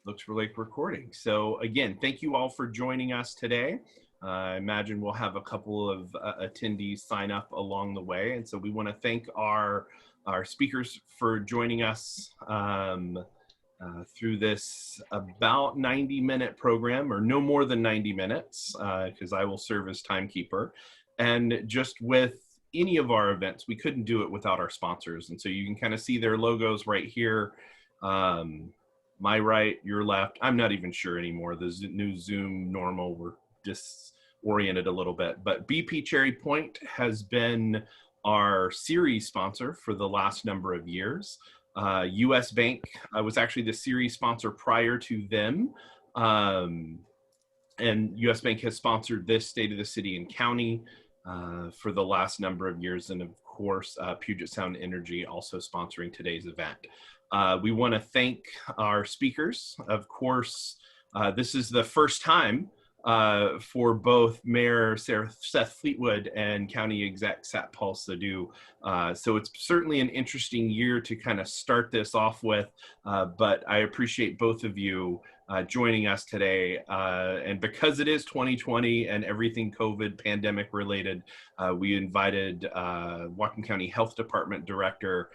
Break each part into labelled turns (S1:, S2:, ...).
S1: Looks for like recording. So again, thank you all for joining us today. I imagine we'll have a couple of attendees sign up along the way. And so we want to thank our speakers for joining us through this about 90-minute program, or no more than 90 minutes, because I will serve as timekeeper. And just with any of our events, we couldn't do it without our sponsors. And so you can kind of see their logos right here. My right, your left. I'm not even sure anymore. The new Zoom normal, we're disoriented a little bit. But BP Cherry Point has been our series sponsor for the last number of years. US Bank was actually the series sponsor prior to them. And US Bank has sponsored this State of the City and County for the last number of years. And of course, Puget Sound Energy also sponsoring today's event. We want to thank our speakers. Of course, this is the first time for both Mayor Seth Fleetwood and County Exec Satpal Sidhu. So it's certainly an interesting year to kind of start this off with, but I appreciate both of you joining us today. And because it is 2020 and everything COVID pandemic related, we invited Watkin County Health Department Director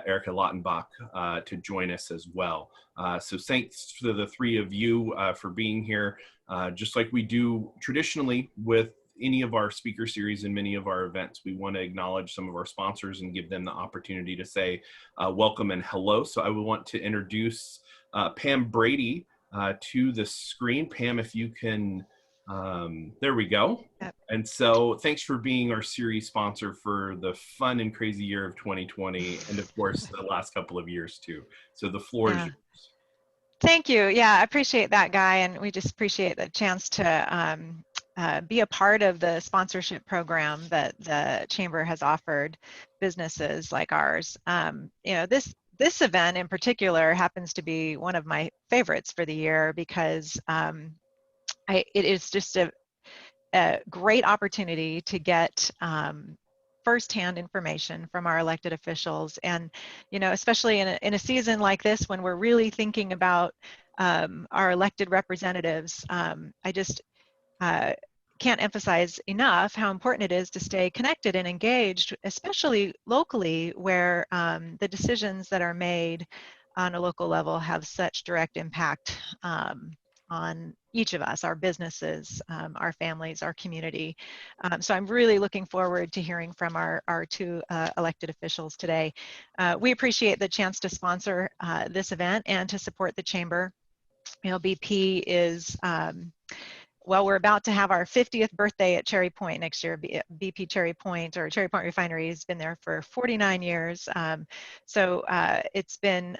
S1: Erika Lautenbach to join us as well. So thanks to the three of you for being here. Just like we do traditionally with any of our speaker series and many of our events, we want to acknowledge some of our sponsors and give them the opportunity to say welcome and hello. So I would want to introduce Pam Brady to the screen. Pam, if you can, there we go. Yep. And so thanks for being our series sponsor for the fun and crazy year of 2020, and of course the last couple of years too. So the floor is yours.
S2: Thank you. Yeah, I appreciate that, Guy, and we just appreciate the chance to be a part of the sponsorship program that the Chamber has offered businesses like ours. You know, this event in particular happens to be one of my favorites for the year because it is just a great opportunity to get firsthand information from our elected officials. And, you know, especially in a season like this when we're really thinking about our elected representatives, I just can't emphasize enough how important it is to stay connected and engaged, especially locally where the decisions that are made on a local level have such direct impact on each of us, our businesses, our families, our community. So I'm really looking forward to hearing from our two elected officials today. We appreciate the chance to sponsor this event and to support the Chamber. You know, BP is, well, we're about to have our 50th birthday at Cherry Point next year. BP Cherry Point, or Cherry Point Refinery, has been there for 49 years. So it's been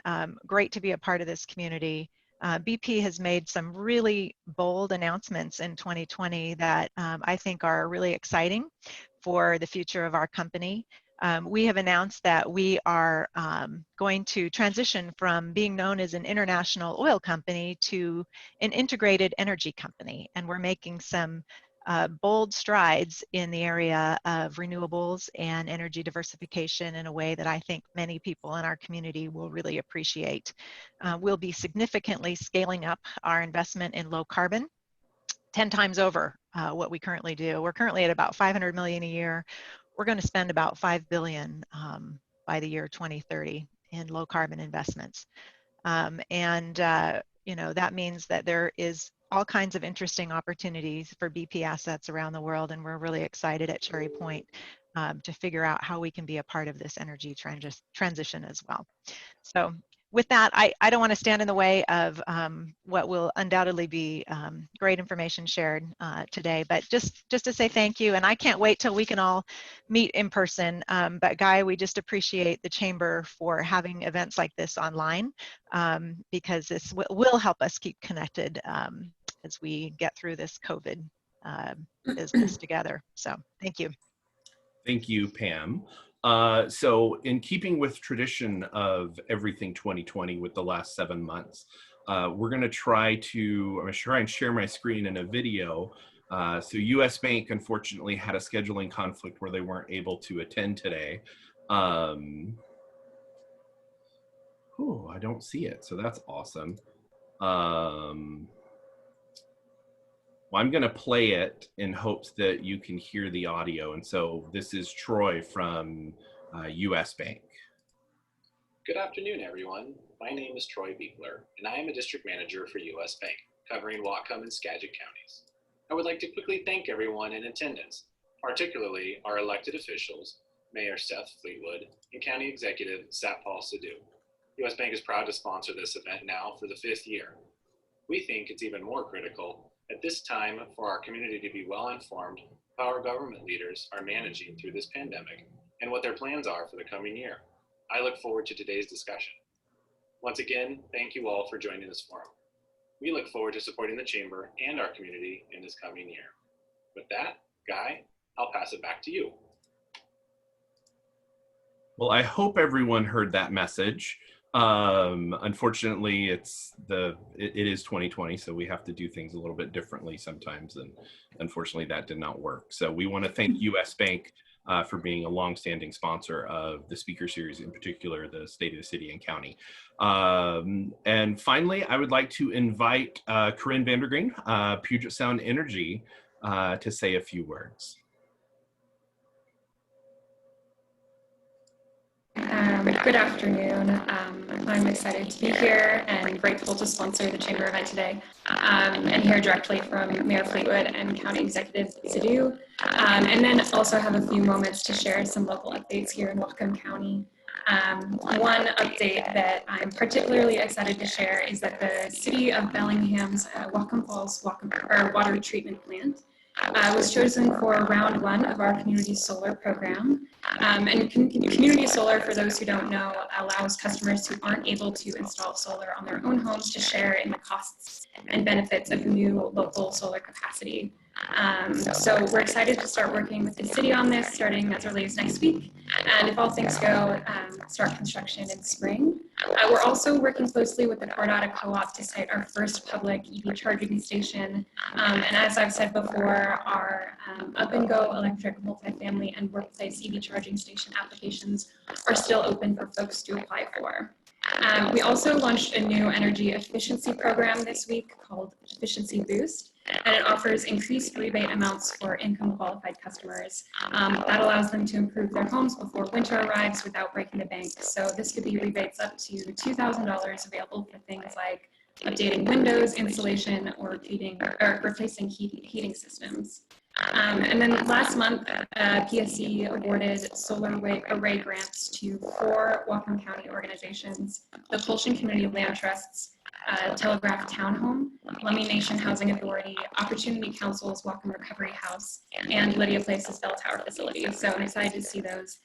S2: great to be a part of this community. BP has made some really bold announcements in 2020 that I think are really exciting for the future of our company. We have announced that we are going to transition from being known as an international oil company to an integrated energy company, and we're making some bold strides in the area of renewables and energy diversification in a way that I think many people in our community will really appreciate. We'll be significantly scaling up our investment in low carbon, 10 times over what we currently do. We're currently at about $500 million a year. We're going to spend about $5 billion by the year 2030 in low carbon investments. You know, that means that there is all kinds of interesting opportunities for BP assets around the world, and we're really excited at Cherry Point to figure out how we can be a part of this energy transition as well. So with that, I don't want to stand in the way of what will undoubtedly be great information shared today, but just to say thank you, and I can't wait till we can all meet in person. But Guy, we just appreciate the Chamber for having events like this online because this will help us keep connected as we get through this COVID business together. So thank you.
S1: Thank you, Pam. So in keeping with tradition of everything 2020 with the last 7 months, we're going to try to share my screen in a video. So US Bank unfortunately had a scheduling conflict where they weren't able to attend today. I don't see it, so that's awesome. Well, I'm going to play it in hopes that you can hear the audio. And so this is Troy from US Bank.
S3: Good afternoon, everyone. My name is Troy Beekler, and I am a district manager for US Bank, covering Whatcom and Skagit counties. I would like to quickly thank everyone in attendance, particularly our elected officials, Mayor Seth Fleetwood, and County Executive Satpal Sidhu. US Bank is proud to sponsor this event now for the 5th year. We think it's even more critical at this time for our community to be well informed how our government leaders are managing through this pandemic and what their plans are for the coming year. I look forward to today's discussion. Once again, thank you all for joining this forum. We look forward to supporting the Chamber and our community in this coming year. With that, Guy, I'll pass it back to you.
S1: Well, I hope everyone heard that message. Unfortunately, it is 2020, so we have to do things a little bit differently sometimes, and unfortunately that did not work. So we want to thank US Bank for being a longstanding sponsor of the speaker series, in particular the State of the City and County. And finally, I would like to invite Corinne Vandergreen, Puget Sound Energy, to say a few words.
S4: Good afternoon. I'm excited to be here and grateful to sponsor the Chamber event today and hear directly from Mayor Fleetwood and County Executive Sidhu, and then also have a few moments to share some local updates here in Whatcom County. One update that I'm particularly excited to share is that the City of Bellingham's Whatcom Falls water treatment plant was chosen for round 1 of our community solar program. And community solar, for those who don't know, allows customers who aren't able to install solar on their own homes to share in the costs and benefits of new local solar capacity. So we're excited to start working with the city on this starting as early as next week. And if all things go, start construction in spring. We're also working closely with the Cordata Co-op to site our first public EV charging station. And as I've said before, our Up and Go electric multifamily and workplace EV charging station applications are still open for folks to apply for. We also launched a new energy efficiency program this week called Efficiency Boost, and it offers increased rebate amounts for income qualified customers. That allows them to improve their homes before winter arrives without breaking the bank. So this could be rebates up to $2,000 available for things like updating windows, insulation, or replacing heating systems. And then last month, PSC awarded solar array grants to 4 Whatcom County organizations: the Pulsion Community Land Trusts, Telegraph Townhome, Lummi Nation Housing Authority, Opportunity Council's Whatcom Recovery House, and Lydia Place's Bell Tower facility. So I'm excited to see those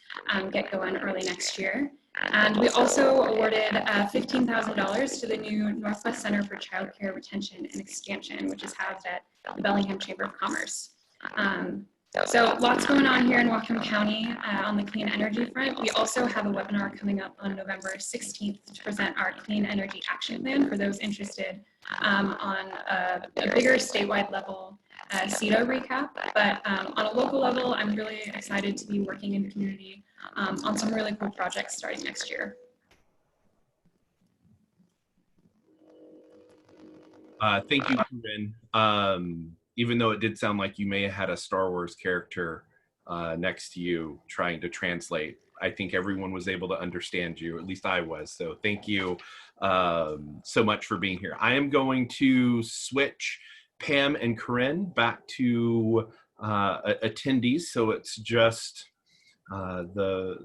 S4: get going early next year. And we also awarded $15,000 to the new Northwest Center for Childcare Retention and Expansion, which is housed at the Bellingham Chamber of Commerce. So lots going on here in Whatcom County on the clean energy front. We also have a webinar coming up on November 16th to present our Clean Energy Action Plan for those interested on a bigger statewide level CETA recap. But on a local level, I'm really excited to be working in the community on some really cool projects starting next year.
S1: Thank you, Corinne. Even though it did sound like you may have had a Star Wars character next to you trying to translate, I think everyone was able to understand you, at least I was. So thank you so much for being here. I am going to switch Pam and Corinne back to attendees. So it's just the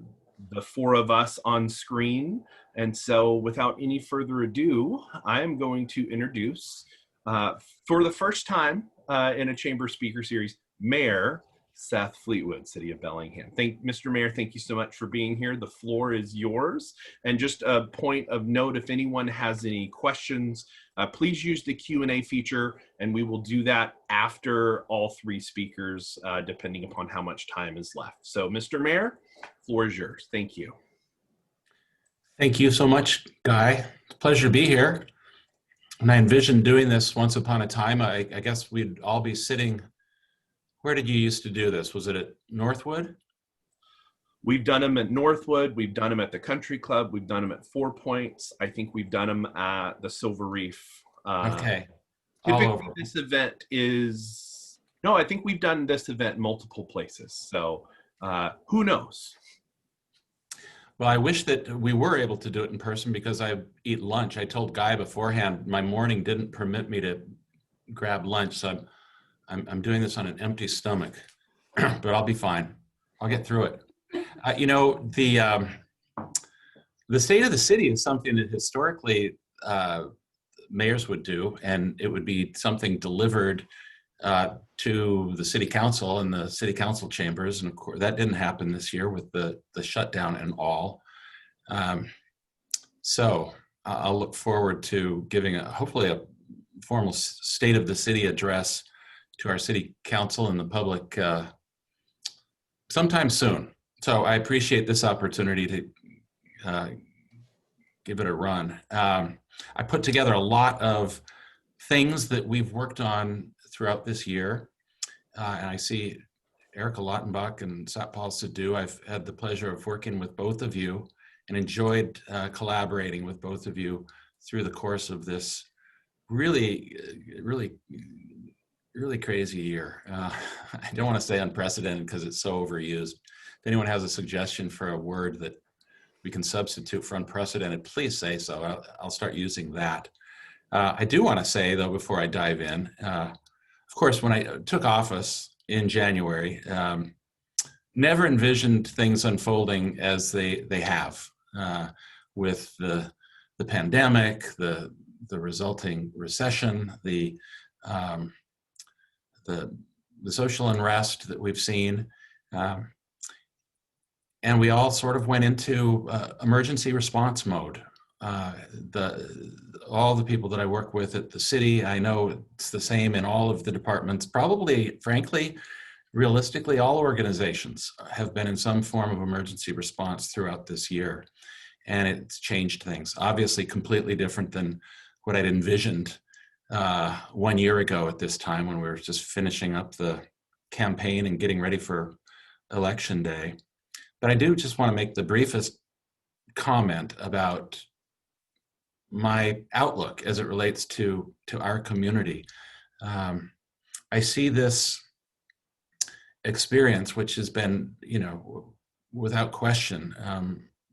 S1: 4 of us on screen. And so without any further ado, I am going to introduce, for the first time in a Chamber Speaker Series, Mayor Seth Fleetwood, City of Bellingham. Mr. Mayor, thank you so much for being here. The floor is yours. And just a point of note, if anyone has any questions, please use the Q&A feature, and we will do that after all 3 speakers, depending upon how much time is left. So, Mr. Mayor, floor is yours. Thank you.
S5: Thank you so much, Guy. It's a pleasure to be here. And I envisioned doing this once upon a time. I guess we'd all be sitting. Where did you used to do this? Was it at Northwood?
S1: We've done them at Northwood. We've done them at the Country Club. We've done them at 4 Points. I think we've done them at the Silver Reef
S5: Okay. All
S1: Typically,
S5: over.
S1: this event is, no, I think we've done this event multiple places. So who knows?
S5: Well, I wish that we were able to do it in person because I eat lunch. I told Guy beforehand my morning didn't permit me to grab lunch, so I'm doing this on an empty stomach, but I'll be fine. I'll get through it. You know, the state of the city is something that historically mayors would do, and it would be something delivered to the city council and the city council chambers. And of course, that didn't happen this year with the shutdown and all. So I'll look forward to giving hopefully a formal state of the city address to our city council and the public sometime soon. So I appreciate this opportunity to give it a run. I put together a lot of things that we've worked on throughout this year. And I see Erika Lautenbach and Satpal Sidhu. I've had the pleasure of working with both of you and enjoyed collaborating with both of you through the course of this really crazy year. I don't want to say unprecedented because it's so overused. If anyone has a suggestion for a word that we can substitute for unprecedented, please say so. I'll start using that. I do want to say, though, before I dive in, of course, when I took office in January, never envisioned things unfolding as they have, with the pandemic, the resulting recession, the social unrest that we've seen. And we all sort of went into emergency response mode. All the people that I work with at the city, I know it's the same in all of the departments. Probably, frankly, realistically, all organizations have been in some form of emergency response throughout this year. And it's changed things. Obviously, completely different than what I'd envisioned 1 year ago at this time when we were just finishing up the campaign and getting ready for Election Day. But I do just want to make the briefest comment about my outlook as it relates to our community. I see this experience, which has been, without question,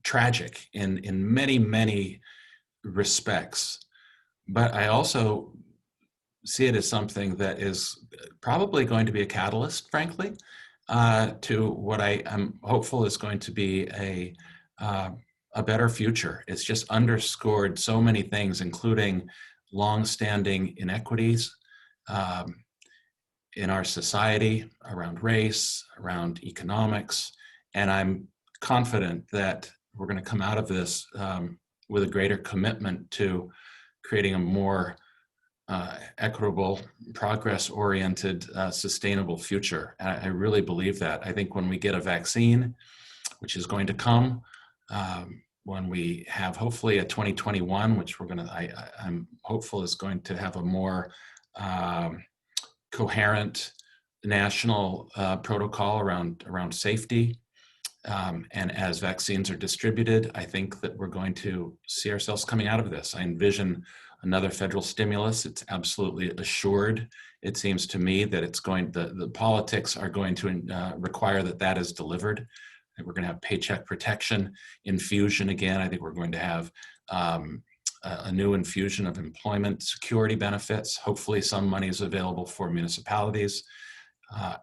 S5: tragic in many respects. But I also see it as something that is probably going to be a catalyst, frankly, to what I'm hopeful is going to be a better future. It's just underscored so many things, including long-standing inequities in our society around race, around economics, and I'm confident that we're going to come out of this with a greater commitment to creating a more equitable, progress-oriented, sustainable future. I really believe that. I think when we get a vaccine, which is going to come, when we have hopefully a 2021, which I'm hopeful is going to have a more coherent national protocol around safety. And as vaccines are distributed, I think that we're going to see ourselves coming out of this. I envision another federal stimulus. It's absolutely assured. It seems to me that the politics are going to require that is delivered. I think we're going to have paycheck protection infusion again. I think we're going to have a new infusion of employment security benefits. Hopefully some money is available for municipalities.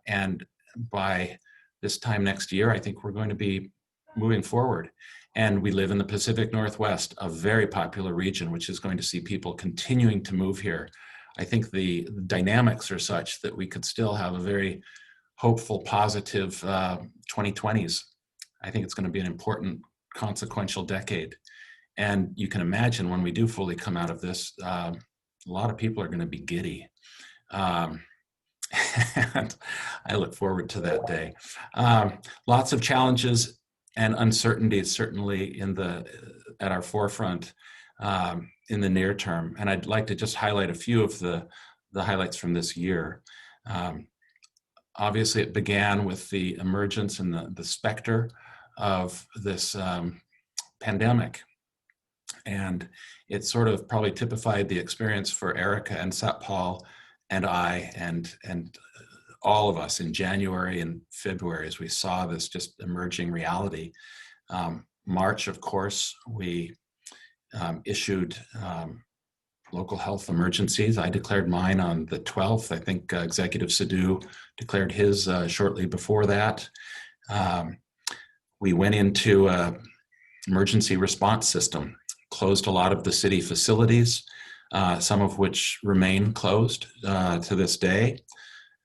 S5: And by this time next year, I think we're going to be moving forward. And we live in the Pacific Northwest, a very popular region, which is going to see people continuing to move here. I think the dynamics are such that we could still have a very hopeful, positive 2020s. I think it's going to be an important, consequential decade. And you can imagine when we do fully come out of this, a lot of people are going to be giddy. And I look forward to that day. Lots of challenges and uncertainties certainly at our forefront in the near term. And I'd like to just highlight a few of the highlights from this year. Obviously, it began with the emergence and the specter of this pandemic. And it sort of probably typified the experience for Erika and Satpal and I and all of us in January and February as we saw this just emerging reality. March, of course, we issued local health emergencies. I declared mine on the 12th. I think Executive Sidhu declared his shortly before that. We went into emergency response system, closed a lot of the city facilities, some of which remain closed to this day.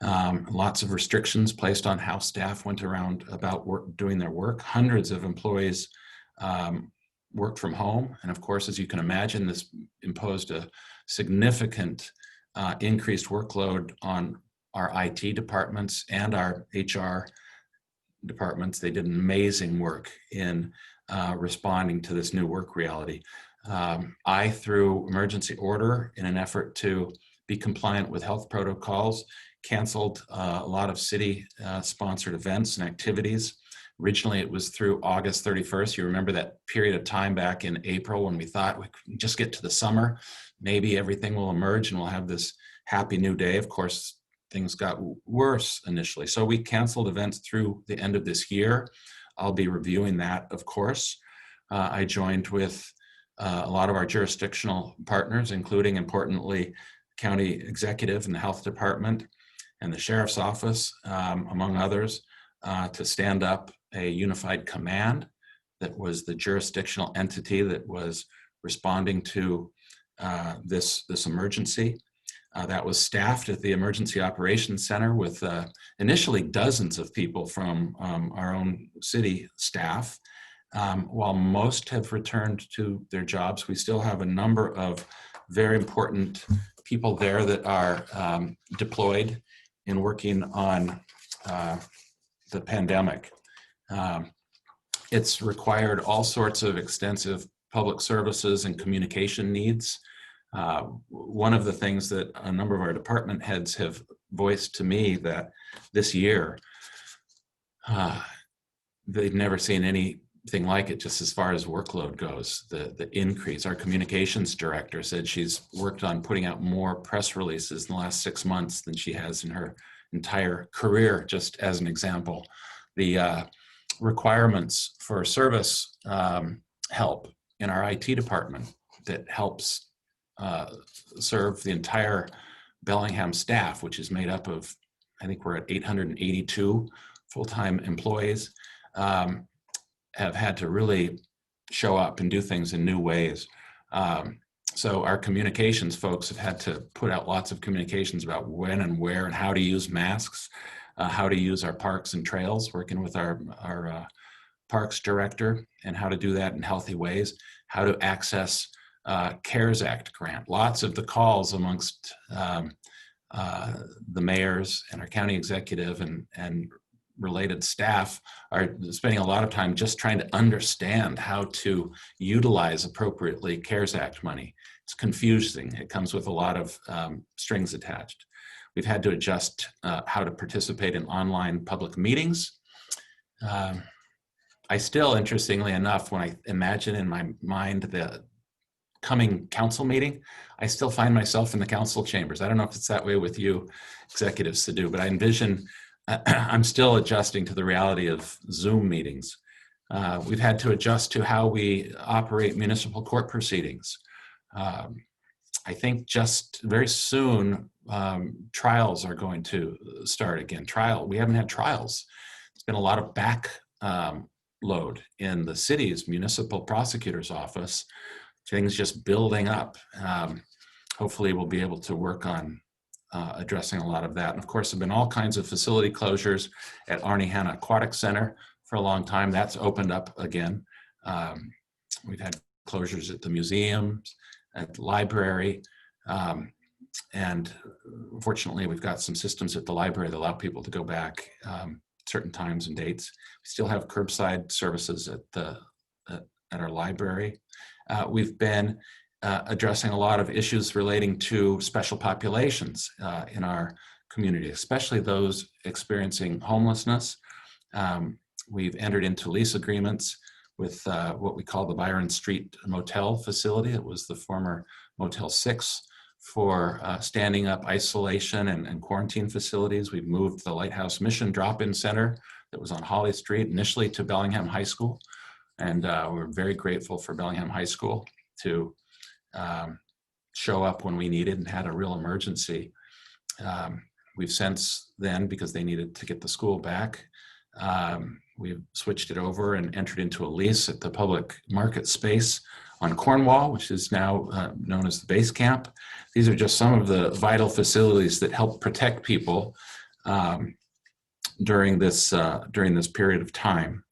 S5: Lots of restrictions placed on how staff went around about doing their work. Hundreds of employees worked from home. And of course, as you can imagine, this imposed a significant increased workload on our IT departments and our HR departments. They did amazing work in responding to this new work reality. I, through emergency order, in an effort to be compliant with health protocols, canceled a lot of city-sponsored events and activities. Originally, it was through August 31st. You remember that period of time back in April when we thought we could just get to the summer, maybe everything will emerge and we'll have this happy new day. Of course, things got worse initially. So we canceled events through the end of this year. I'll be reviewing that, of course. I joined with a lot of our jurisdictional partners, including, importantly, county executive and the health department and the sheriff's office, among others, to stand up a unified command that was the jurisdictional entity that was responding to this emergency. That was staffed at the Emergency Operations Center with initially dozens of people from our own city staff. While most have returned to their jobs, we still have a number of very important people there that are deployed in working on the pandemic. It's required all sorts of extensive public services and communication needs. One of the things that a number of our department heads have voiced to me that this year, they've never seen anything like it just as far as workload goes, the increase. Our communications director said she's worked on putting out more press releases in the last 6 months than she has in her entire career, just as an example. The requirements for service help in our IT department that helps serve the entire Bellingham staff, which is made up of, I think we're at 882 full-time employees, have had to really show up and do things in new ways. So our communications folks have had to put out lots of communications about when and where and how to use masks, how to use our parks and trails, working with our parks director, and how to do that in healthy ways, how to access CARES Act grant. Lots of the calls amongst the mayors and our county executive and related staff are spending a lot of time just trying to understand how to utilize appropriately CARES Act money. It's confusing. It comes with a lot of strings attached. We've had to adjust how to participate in online public meetings. I still, interestingly enough, when I imagine in my mind the coming council meeting, I still find myself in the council chambers. I don't know if it's that way with you, Executive Sidhu, but I envision I'm still adjusting to the reality of Zoom meetings. We've had to adjust to how we operate municipal court proceedings. I think just very soon, trials are going to start again. We haven't had trials. It's been a lot of load in the city's municipal prosecutor's office. Things just building up. Hopefully we'll be able to work on addressing a lot of that. And of course, there have been all kinds of facility closures at Arnie Hanna Aquatic Center for a long time. That's opened up again. We've had closures at the museums, at the library, and fortunately, we've got some systems at the library that allow people to go back certain times and dates. We still have curbside services at our library. We've been addressing a lot of issues relating to special populations in our community, especially those experiencing homelessness. We've entered into lease agreements with what we call the Byron Street Motel facility. It was the former Motel 6 for standing up isolation and quarantine facilities. We've moved the Lighthouse Mission Drop-In Center that was on Holly Street initially to Bellingham High School. And we're very grateful for Bellingham High School to show up when we needed and had a real emergency. We've since then, because they needed to get the school back, we've switched it over and entered into a lease at the public market space on Cornwall, which is now known as the base camp. These are just some of the vital facilities that help protect people during this period of time.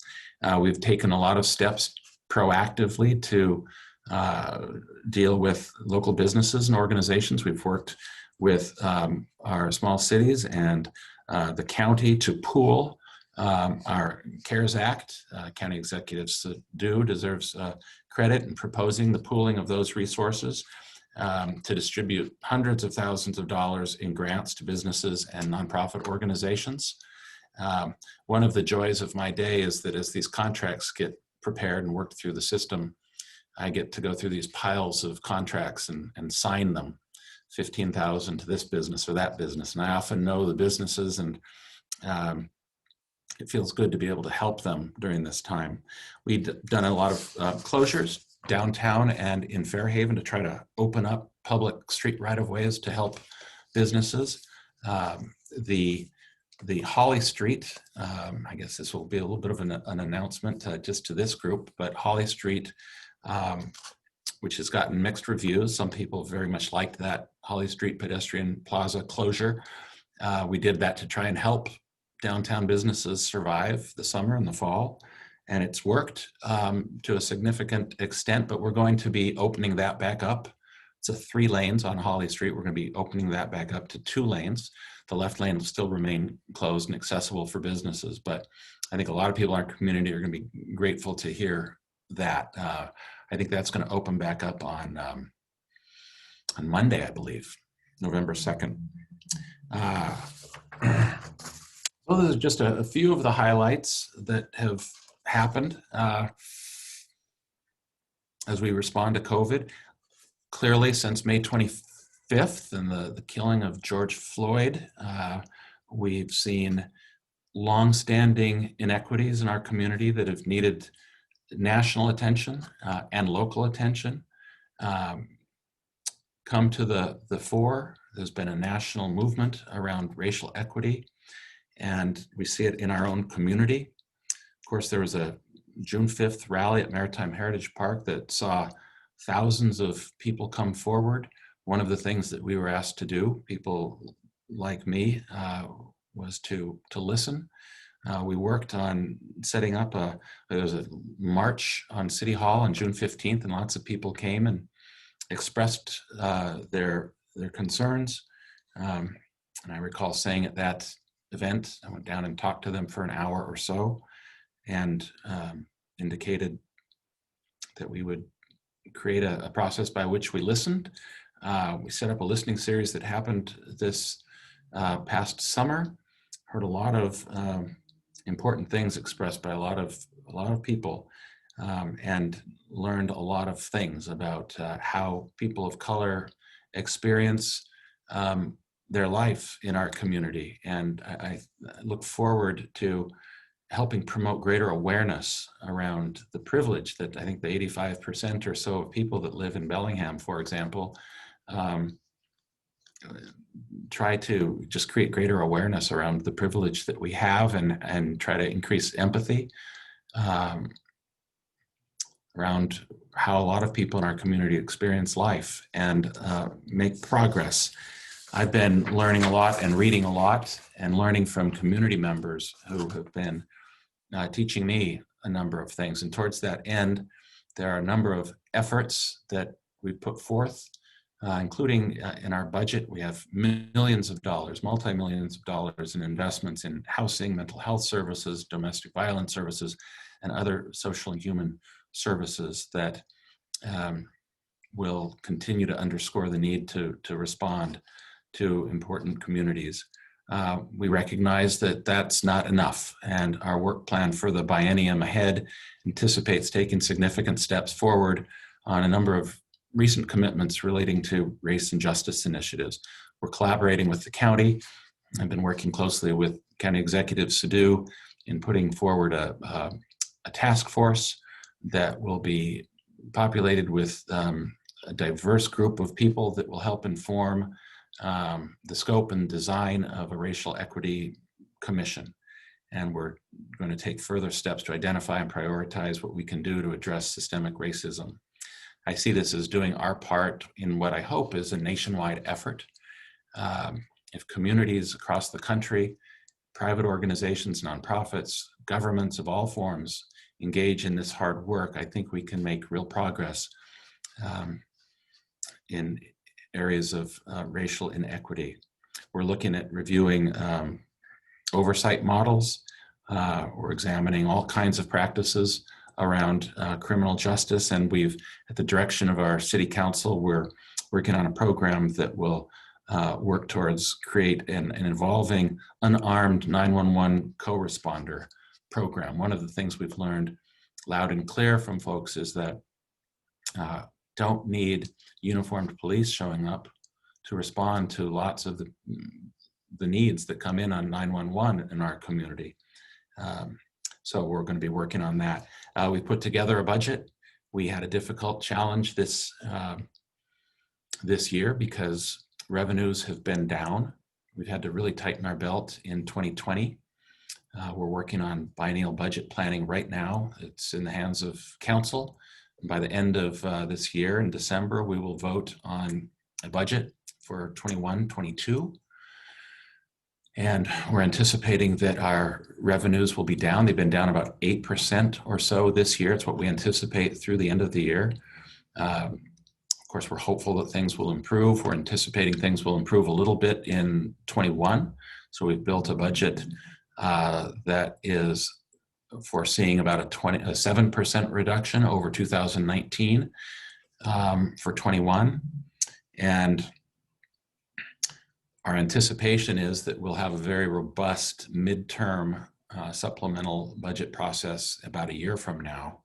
S5: We've taken a lot of steps proactively to deal with local businesses and organizations. We've worked with our small cities and the county to pool our CARES Act. County Executive Sidhu deserves credit in proposing the pooling of those resources to distribute hundreds of thousands of dollars in grants to businesses and nonprofit organizations. One of the joys of my day is that as these contracts get prepared and worked through the system, I get to go through these piles of contracts and sign them, 15,000 to this business or that business. And I often know the businesses, and it feels good to be able to help them during this time. We've done a lot of closures downtown and in Fairhaven to try to open up public street right-of-ways to help businesses. The Holly Street, I guess this will be a little bit of an announcement just to this group, but Holly Street, which has gotten mixed reviews. Some people very much liked that Holly Street Pedestrian Plaza closure. We did that to try and help downtown businesses survive the summer and the fall, and it's worked to a significant extent, but we're going to be opening that back up. It's a 3 lanes on Holly Street. We're going to be opening that back up to 2 lanes. The left lane will still remain closed and accessible for businesses, but I think a lot of people in our community are going to be grateful to hear that. I think that's going to open back up on Monday, I believe, November 2nd. Well, there's just a few of the highlights that have happened as we respond to COVID. Clearly, since May 25th and the killing of George Floyd, we've seen long-standing inequities in our community that have needed national attention and local attention come to the fore. There's been a national movement around racial equity, and we see it in our own community. Of course, there was a June 5th rally at Maritime Heritage Park that saw thousands of people come forward. One of the things that we were asked to do, people like me, was to listen. We worked on setting up there was a march on City Hall on June 15th, and lots of people came and expressed their concerns. And I recall saying at that event, I went down and talked to them for an hour or so and indicated that we would create a process by which we listened. We set up a listening series that happened this past summer. Heard a lot of important things expressed by a lot of people, and learned a lot of things about how people of color experience their life in our community. And I look forward to helping promote greater awareness around the privilege that I think the 85% or so of people that live in Bellingham, for example, try to just create greater awareness around the privilege that we have, and try to increase empathy around how a lot of people in our community experience life and make progress. I've been learning a lot and reading a lot and learning from community members who have been teaching me a number of things. And towards that end, there are a number of efforts that we put forth, including in our budget. We have millions of dollars, multi-millions of dollars in investments in housing, mental health services, domestic violence services, and other social and human services that will continue to underscore the need to respond to important communities. we recognize that that's not enough, and our work plan for the biennium ahead anticipates taking significant steps forward on a number of recent commitments relating to race and justice initiatives. We're collaborating with the county. I've been working closely with County Executive Sidhu in putting forward a task force that will be populated with a diverse group of people that will help inform the scope and design of a racial equity commission. And we're going to take further steps to identify and prioritize what we can do to address systemic racism. I see this as doing our part in what I hope is a nationwide effort. If communities across the country, private organizations, nonprofits, governments of all forms engage in this hard work, I think we can make real progress in areas of racial inequity. We're looking at reviewing oversight models. We're examining all kinds of practices around criminal justice, and we've, at the direction of our city council, we're working on a program that will work towards create an evolving unarmed 911 co-responder program. One of the things we've learned loud and clear from folks is that don't need uniformed police showing up to respond to lots of the needs that come in on 911 in our community. So we're going to be working on that. We put together a budget. We had a difficult challenge this year because revenues have been down. We've had to really tighten our belt in 2020. We're working on biennial budget planning right now. It's in the hands of council. By the end of this year, in December, we will vote on a budget for 21-22. And we're anticipating that our revenues will be down. They've been down about 8% or so this year. It's what we anticipate through the end of the year. Of course, we're hopeful that things will improve. We're anticipating things will improve a little bit in 21. So we've built a budget that is foreseeing about a 7% reduction over 2019 for 21. And our anticipation is that we'll have a very robust midterm supplemental budget process about a year from now,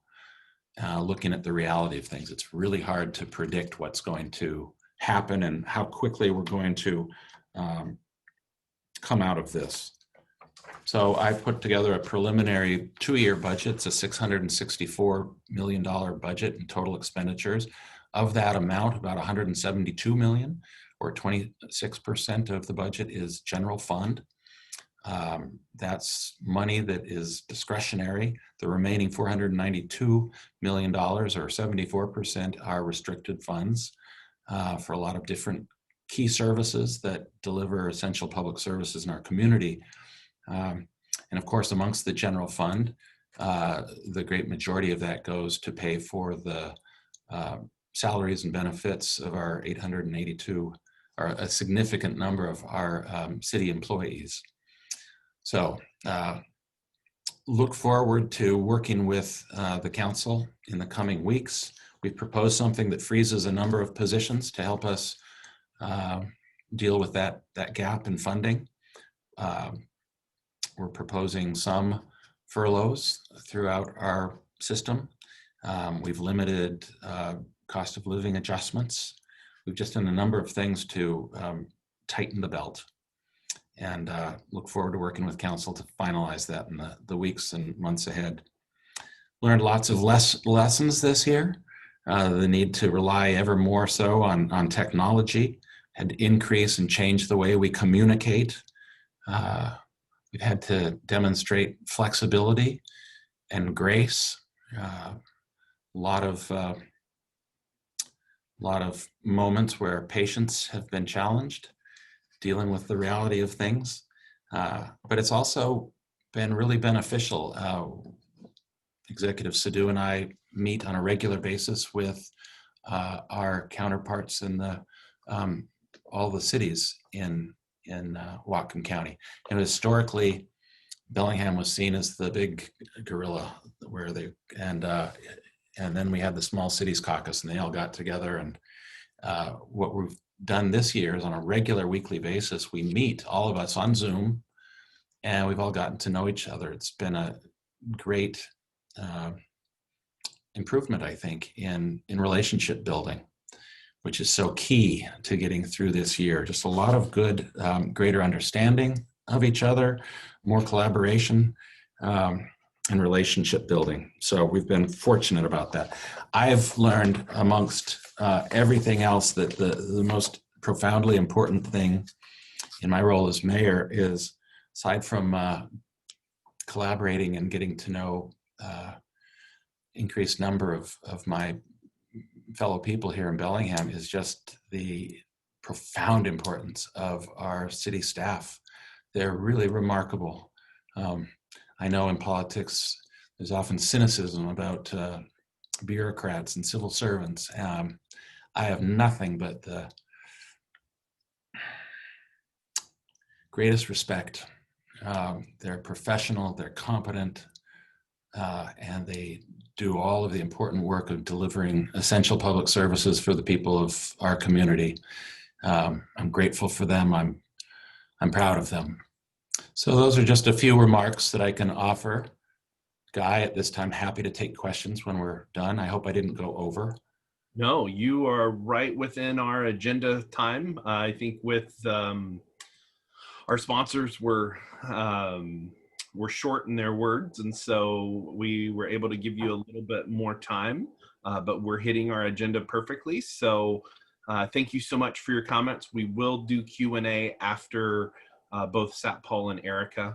S5: looking at the reality of things. It's really hard to predict what's going to happen and how quickly we're going to come out of this. So I put together a preliminary 2-year budget. It's a $664 million budget in total expenditures. Of that amount, about $172 million, or 26% of the budget, is general fund. That's money that is discretionary. The remaining $492 million, or 74%, are restricted funds for a lot of different key services that deliver essential public services in our community. And of course, amongst the general fund, the great majority of that goes to pay for the salaries and benefits of our 882, or a significant number of our city employees. So look forward to working with the council in the coming weeks. We've proposed something that freezes a number of positions to help us deal with that gap in funding. We're proposing some furloughs throughout our system. We've limited cost of living adjustments. We've just done a number of things to tighten the belt, and look forward to working with council to finalize that in the weeks and months ahead. Learned lots of lessons this year. The need to rely ever more so on technology, had to increase and change the way we communicate. We've had to demonstrate flexibility and grace. A lot of moments where patience have been challenged, dealing with the reality of things. But it's also been really beneficial. Executive Sidhu and I meet on a regular basis with our counterparts in all the cities in Watkin County. And historically, Bellingham was seen as the big gorilla, and then we had the Small Cities Caucus, and they all got together and What we've done this year is on a regular weekly basis, we meet, all of us on Zoom, and we've all gotten to know each other. It's been a great improvement, I think, in relationship building, which is so key to getting through this year. Just a lot of good, greater understanding of each other, more collaboration, and relationship building. So we've been fortunate about that. I've learned amongst everything else that the most profoundly important thing in my role as mayor is, aside from collaborating and getting to know increased number of my fellow people here in Bellingham, is just the profound importance of our city staff. They're really remarkable. I know in politics, there's often cynicism about bureaucrats and civil servants. I have nothing but the greatest respect. They're professional, they're competent, and they do all of the important work of delivering essential public services for the people of our community. I'm grateful for them. I'm proud of them. So those are just a few remarks that I can offer. Guy, at this time, happy to take questions when we're done. I hope I didn't go over.
S1: No, you are right within our agenda time. I think with our sponsors were short in their words, and so we were able to give you a little bit more time, but we're hitting our agenda perfectly. So thank you so much for your comments. We will do Q&A after both Satpal and Erika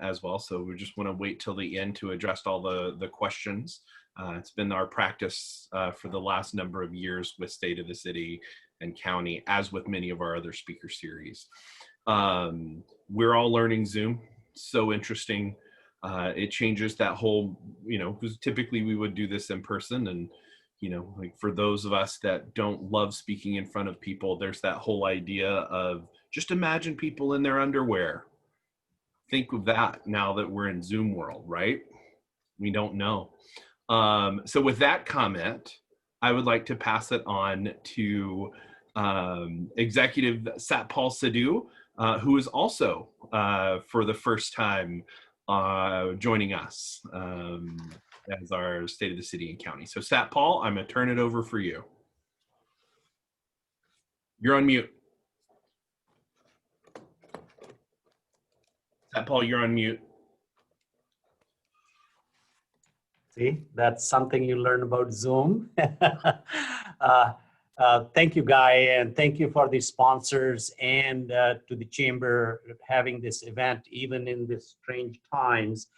S1: as well. So we just want to wait till the end to address all the questions. It's been our practice for the last number of years with State of the City and County, as with many of our other speaker series. We're all learning Zoom. So interesting. It changes that whole, because typically we would do this in person, and like for those of us that don't love speaking in front of people, there's that whole idea of just imagine people in their underwear. Think of that now that we're in Zoom world, right? We don't know. So with that comment, I would like to pass it on to Executive Satpal Sidhu, who is also for the first time joining us as our State of the City and County. So Satpal, I'm gonna turn it over for you. You're on mute. Satpal, you're on mute.
S6: See, that's something you learn about Zoom. Thank you, Guy, and thank you for the sponsors and to the Chamber having this event, even in these strange times,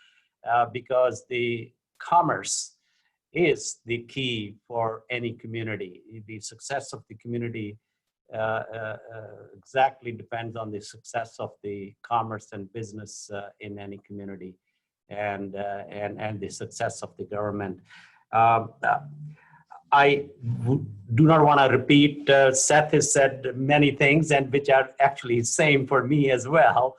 S6: because the commerce is the key for any community. The success of the community exactly depends on the success of the commerce and business in any community, and the success of the government. I do not want to repeat, Seth has said many things, and which are actually same for me as well.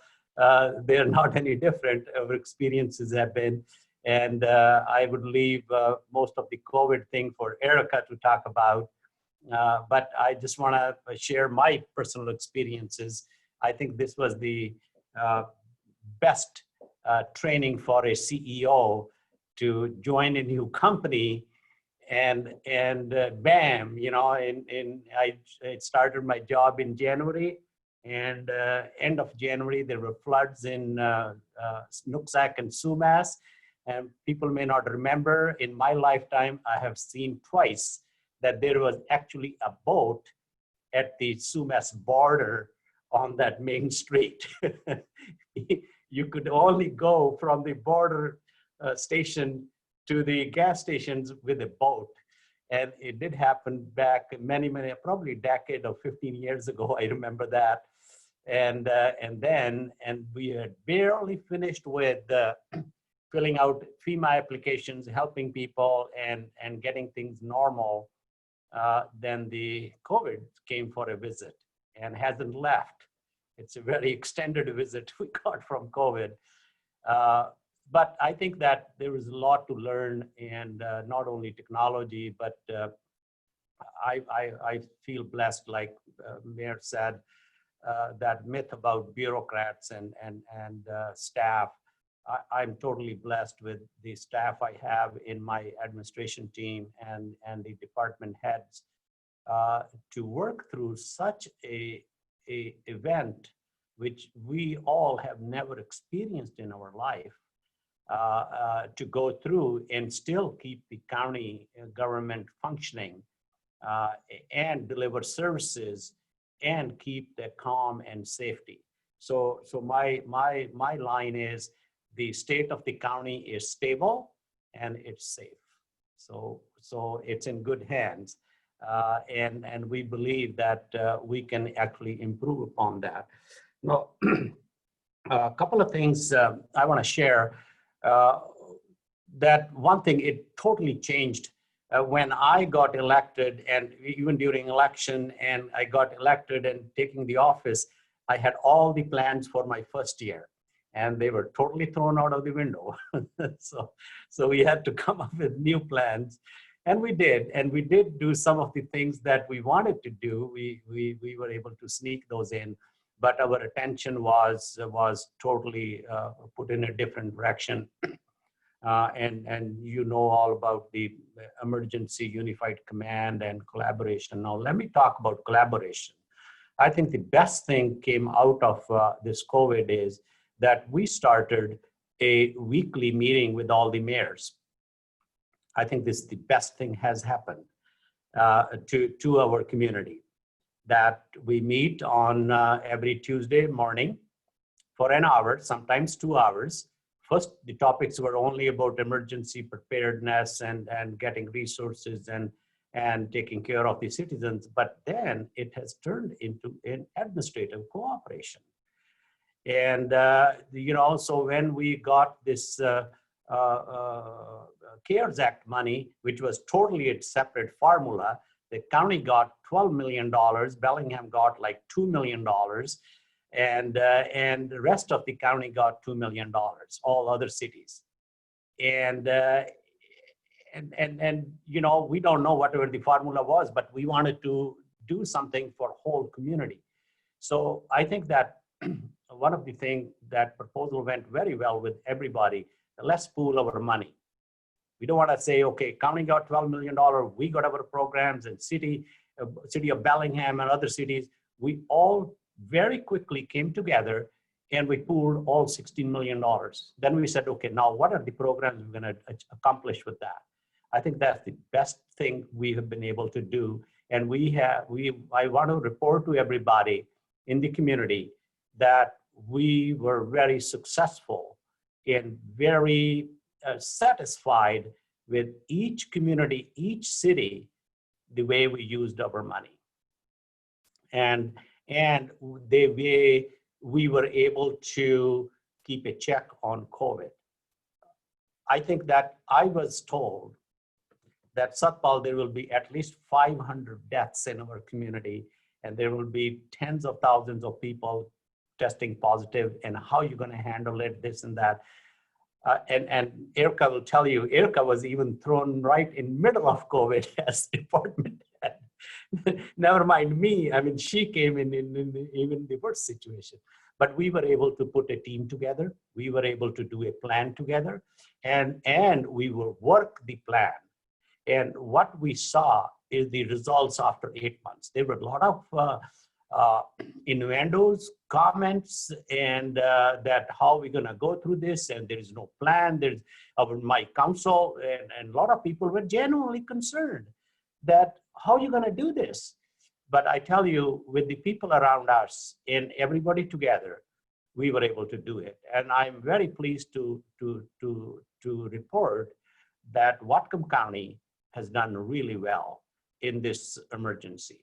S6: They're not any different. Our experiences have been, and I would leave most of the COVID thing for Erika to talk about. But I just want to share my personal experiences. I think this was the best training for a CEO to join a new company, and bam, I started my job in January, and end of January there were floods in Nooksack and Sumas, and people may not remember, in my lifetime I have seen twice that there was actually a boat at the Sumas border on that main street. You could only go from the border station to the gas stations with a boat. And it did happen back many, probably a decade or 15 years ago, I remember that. And we had barely finished with filling out FEMA applications, helping people and getting things normal. Then the COVID came for a visit and hasn't left. It's a very extended visit we got from COVID. But I think that there is a lot to learn, and not only technology, but I feel blessed, like Mayor said, that myth about bureaucrats and staff. I'm totally blessed with the staff I have in my administration team and the department heads to work through such a event, which we all have never experienced in our life, to go through and still keep the county government functioning and deliver services and keep the calm and safety. So my line is, the state of the county is stable and it's safe. So it's in good hands, and we believe that we can actually improve upon that. Now, a couple of things I want to share. That one thing, it totally changed when I got elected, and even during election, and I got elected and taking the office, I had all the plans for my first year, and they were totally thrown out of the window. so we had to come up with new plans, and we did do some of the things that we wanted to do. We were able to sneak those in, but our attention was totally put in a different direction. And you know all about the emergency unified command and collaboration. Now let me talk about collaboration. I think the best thing came out of this COVID is that we started a weekly meeting with all the mayors. I think this is the best thing has happened to our community, that we meet on every Tuesday morning for an hour, sometimes 2 hours. First, the topics were only about emergency preparedness and getting resources and taking care of the citizens, but then it has turned into an administrative cooperation. And so when we got this CARES Act money, which was totally a separate formula, the county got $12 million, Bellingham got like $2 million, and the rest of the county got $2 million, all other cities. And we don't know whatever the formula was, but we wanted to do something for whole community. So I think that one of the things, that proposal went very well with everybody. Let's pool our money. We don't want to say, okay, county got $12 million, we got our programs, and city of Bellingham and other cities. We all very quickly came together and we pooled all $16 million. Then we said, okay, now what are the programs we're going to accomplish with that? I think that's the best thing we have been able to do. And I want to report to everybody in the community that we were very successful and very satisfied with each community, each city, the way we used our money. And the way we were able to keep a check on COVID. I think that I was told that Satpal, there will be at least 500 deaths in our community, and there will be tens of thousands of people testing positive, and how you're going to handle it, this and that. And Erika will tell you, Erika was even thrown right in middle of COVID as department head. Never mind me. I mean, she came in even the worst situation. But we were able to put a team together. We were able to do a plan together, and we will work the plan. And what we saw is the results after 8 months. There were a lot of innuendos, comments, and that how we're gonna go through this, and there is no plan. There's my council, and a lot of people were genuinely concerned that how are you gonna do this? But I tell you, with the people around us and everybody together, we were able to do it. And I'm very pleased to report that Whatcom County has done really well in this emergency,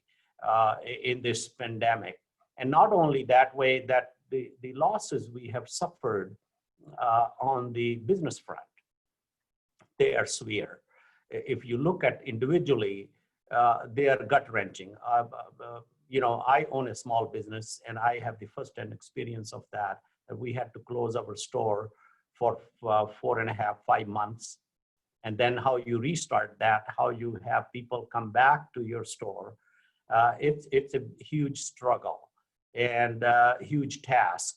S6: in this pandemic. And not only that way, that the losses we have suffered on the business front, they are severe. If you look at individually, they are gut-wrenching. I own a small business, and I have the first-hand experience of that. We had to close our store for 4.5, 5 months. and then how you restart that, how you have people come back to your store. It's a huge struggle and a huge task,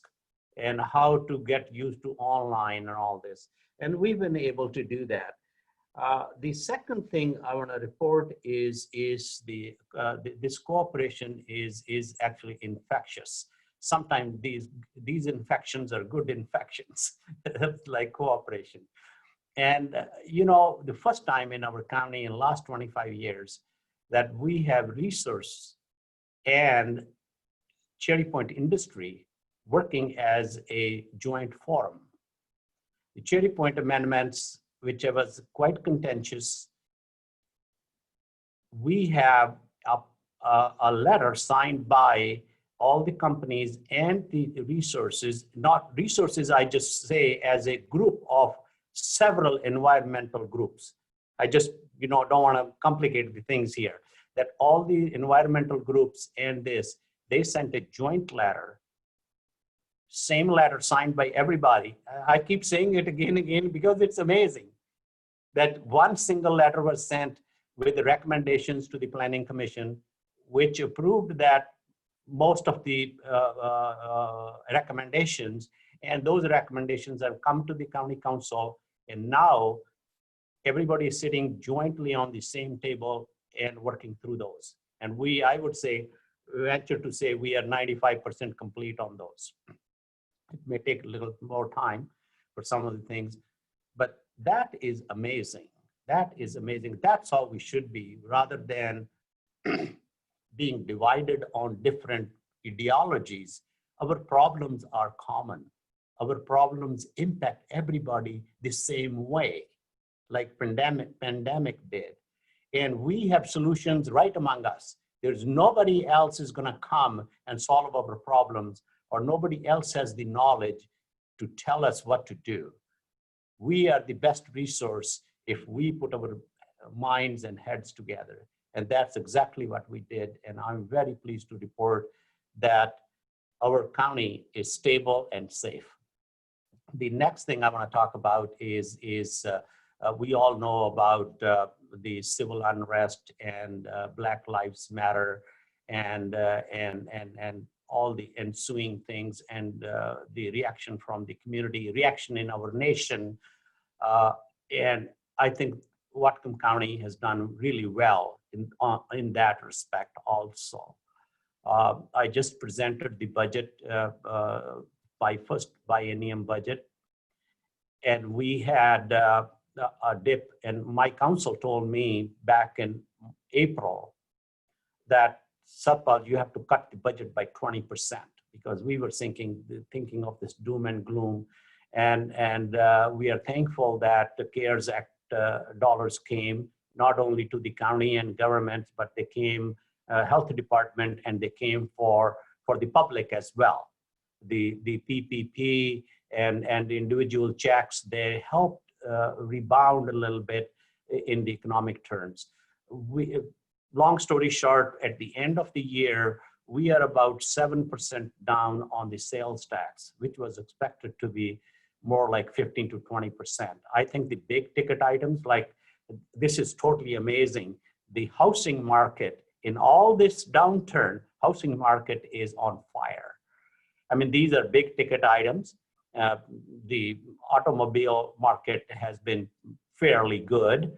S6: and how to get used to online and all this. And we've been able to do that. The second thing I want to report is this cooperation is actually infectious. Sometimes these infections are good infections, like cooperation. And the first time in our county in the last 25 years that we have resource and Cherry Point industry working as a joint forum. The Cherry Point amendments, which was quite contentious, we have a letter signed by all the companies and the resources, not resources, I just say as a group of several environmental groups. I just don't want to complicate the things here, that all the environmental groups and they sent a joint letter, same letter signed by everybody. I keep saying it again and again because it's amazing that one single letter was sent with the recommendations to the Planning Commission, which approved that most of the recommendations, and those recommendations have come to the county council, and now everybody is sitting jointly on the same table and working through those. And I would say, venture to say we are 95% complete on those. It may take a little more time for some of the things, but that is amazing. That is amazing. That's how we should be, rather than being divided on different ideologies. Our problems are common. Our problems impact everybody the same way, like pandemic did. And we have solutions right among us. There's nobody else is gonna come and solve our problems, or nobody else has the knowledge to tell us what to do. We are the best resource if we put our minds and heads together. And that's exactly what we did. And I'm very pleased to report that our county is stable and safe. The next thing I want to talk about is we all know about the civil unrest and Black Lives Matter and all the ensuing things, and the reaction from the community, reaction in our nation. And I think Whatcom County has done really well in that respect also. I just presented the budget, first biennium budget, and we had a dip, and my council told me back in April that, Satpal, you have to cut the budget by 20%, because we were thinking of this doom and gloom. And we are thankful that the CARES Act dollars came not only to the county and government, but they came health department, and they came for the public as well. The PPP and the individual checks, they helped rebound a little bit in the economic terms. Long story short, at the end of the year, we are about 7% down on the sales tax, which was expected to be more like 15 to 20%. I think the big ticket items, like this is totally amazing. The housing market, in all this downturn, housing market is on fire. I mean, these are big ticket items. The automobile market has been fairly good.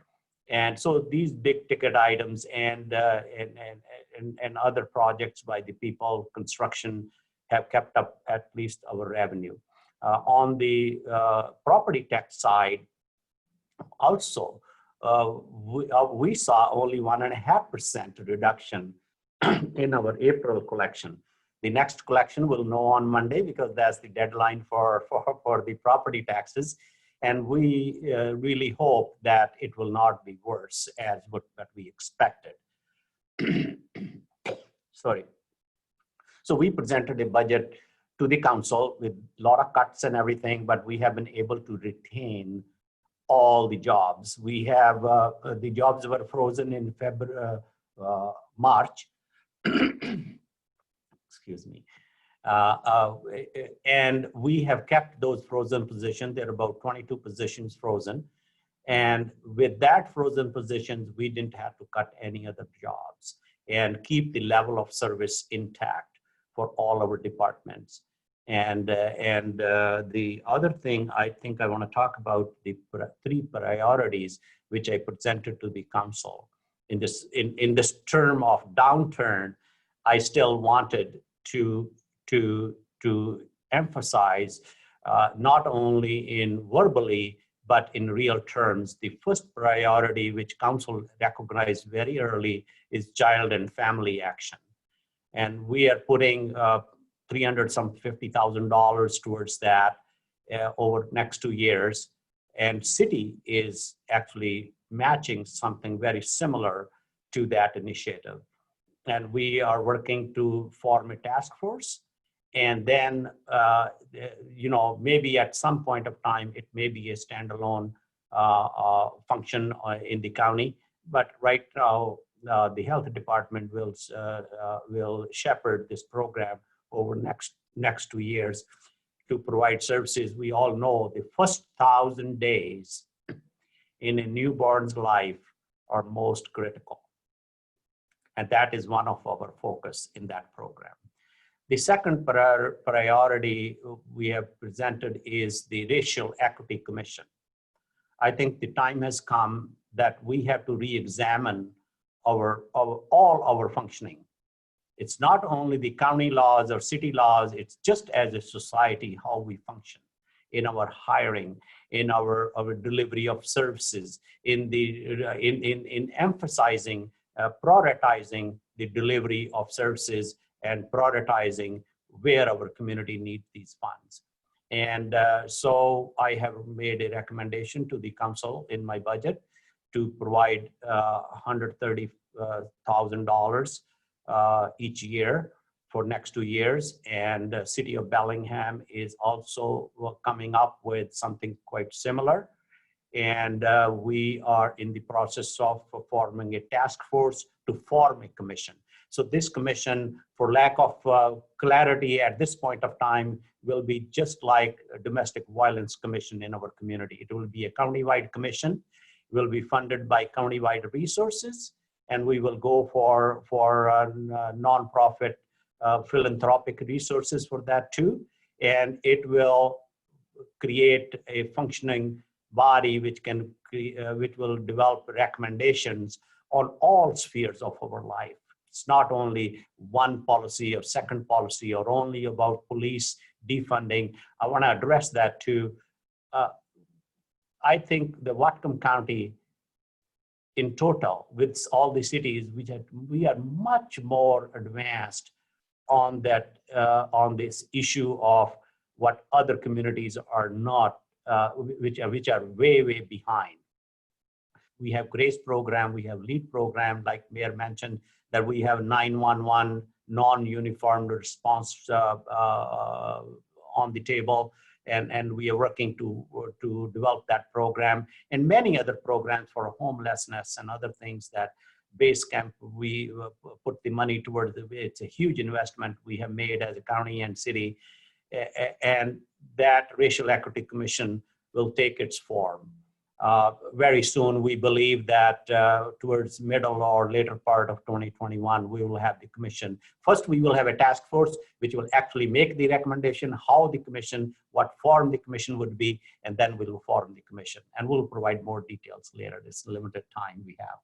S6: And so these big ticket items and other projects by the people, construction, have kept up at least our revenue. On the property tax side, also, we saw only 1.5% reduction in our April collection. The next collection we'll know on Monday, because that's the deadline for the property taxes. And we really hope that it will not be worse as what we expected. Sorry. So we presented a budget to the council with a lot of cuts and everything, but we have been able to retain all the jobs. We have, the jobs were frozen in March. Excuse me. And we have kept those frozen positions. There are about 22 positions frozen. And with that frozen positions, we didn't have to cut any other jobs and keep the level of service intact for all our departments. And the other thing I think I want to talk about, the three priorities which I presented to the council. In this term of downturn, I still wanted to emphasize not only in verbally, but in real terms. The first priority, which council recognized very early, is child and family action. And we are putting $350,000 towards that over the next 2 years. And city is actually matching something very similar to that initiative. And we are working to form a task force. And then, maybe at some point of time, it may be a standalone function in the county. But right now, the health department will shepherd this program over next 2 years to provide services. We all know the first 1,000 days in a newborn's life are most critical. And that is one of our focus in that program. The second priority we have presented is the Racial Equity Commission. I think the time has come that we have to re-examine all our functioning. It's not only the county laws or city laws, it's just as a society how we function in our hiring, in our delivery of services, in emphasizing, prioritizing the delivery of services and prioritizing where our community needs these funds. And so I have made a recommendation to the council in my budget to provide $130,000 each year for next 2 years. And the city of Bellingham is also coming up with something quite similar. And we are in the process of forming a task force to form a commission. So this commission, for lack of clarity at this point of time, will be just like a domestic violence commission in our community. It will be a county-wide commission, will be funded by county-wide resources, and we will go for nonprofit philanthropic resources for that too. And it will create a functioning body which will develop recommendations on all spheres of our life. It's not only one policy or second policy or only about police defunding. I want to address that too. I think the Whatcom County in total, with all the cities, we are much more advanced on that, on this issue of what other communities are not, which are way behind. We have GRACE program, we have LEAD program, like Mayor mentioned, that we have 911 non-uniformed response on the table, and we are working to develop that program, and many other programs for homelessness and other things that Base Camp, we put the money towards. It's a huge investment we have made as a county and city, and that Racial Equity Commission will take its form. Very soon, we believe that towards middle or later part of 2021, we will have the commission. First, we will have a task force which will actually make the recommendation, how the commission, what form the commission would be, and then we will form the commission. And we'll provide more details later. This limited time we have.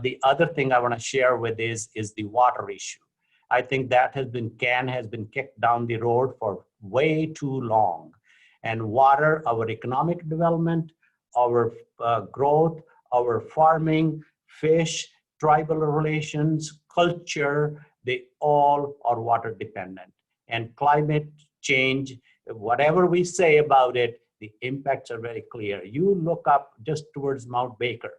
S6: The other thing I want to share with is the water issue. I think that has been kicked down the road for way too long. And water, our economic development, our growth, our farming, fish, tribal relations, culture, they all are water dependent. And climate change, whatever we say about it, the impacts are very clear. You look up just towards Mount Baker,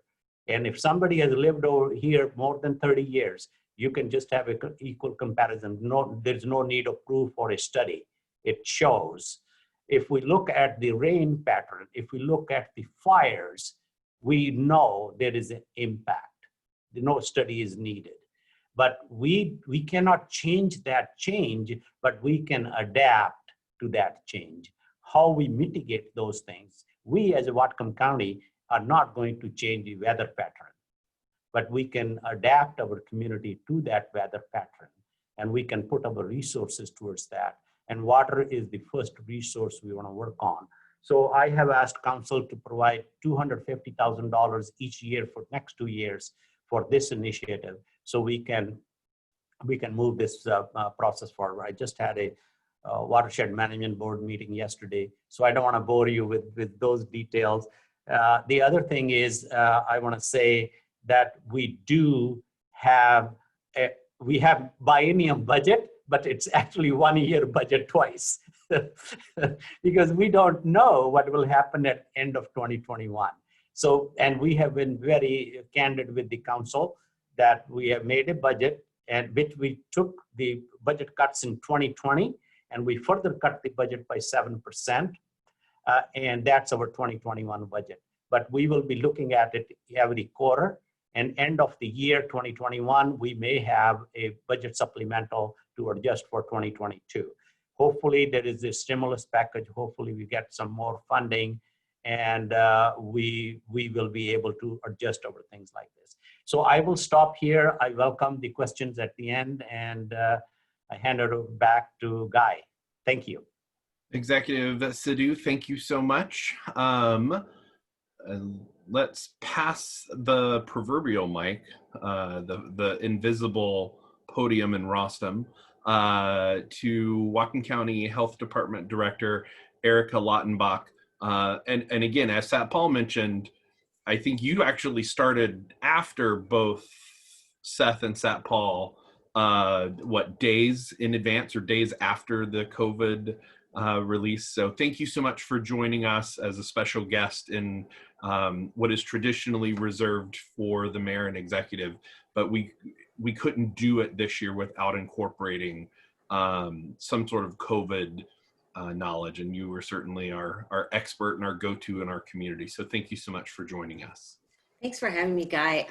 S6: and if somebody has lived over here more than 30 years, you can just have an equal comparison. There's no need of proof or a study. It shows. If we look at the rain pattern, if we look at the fires, we know there is an impact. No study is needed. But we cannot change that change, but we can adapt to that change. How we mitigate those things. We as a Whatcom County, are not going to change the weather pattern, but we can adapt our community to that weather pattern, and we can put our resources towards that. And water is the first resource we want to work on. So I have asked council to provide $250,000 each year for next 2 years for this initiative, so we can move this process forward. I just had a watershed management board meeting yesterday, so I don't want to bore you with those details. The other thing is, I want to say that we do have we have biennium budget, but it's actually 1 year budget twice because we don't know what will happen at end of 2021. So, and we have been very candid with the council that we have made a budget, and which we took the budget cuts in 2020, and we further cut the budget by 7%, and that's our 2021 budget. But we will be looking at it every quarter, and end of the year 2021, we may have a budget supplemental to adjust for 2022. Hopefully there is a stimulus package, hopefully we get some more funding, and we will be able to adjust over things like this. So I will stop here. I welcome the questions at the end, and I hand it back to Guy. Thank you.
S1: Executive Sidhu, thank you so much. Let's pass the proverbial mic, the invisible podium in Rostam, to Watkin County Health Department Director Erika Lautenbach. And again, as Satpal mentioned, I think you actually started after both Seth and Satpal, what, days in advance or days after the COVID release. So thank you so much for joining us as a special guest in what is traditionally reserved for the mayor and executive, but we couldn't do it this year without incorporating some sort of COVID knowledge, and you were certainly our expert and our go-to in our community. So thank you so much for joining us.
S7: Thanks for having me, Guy.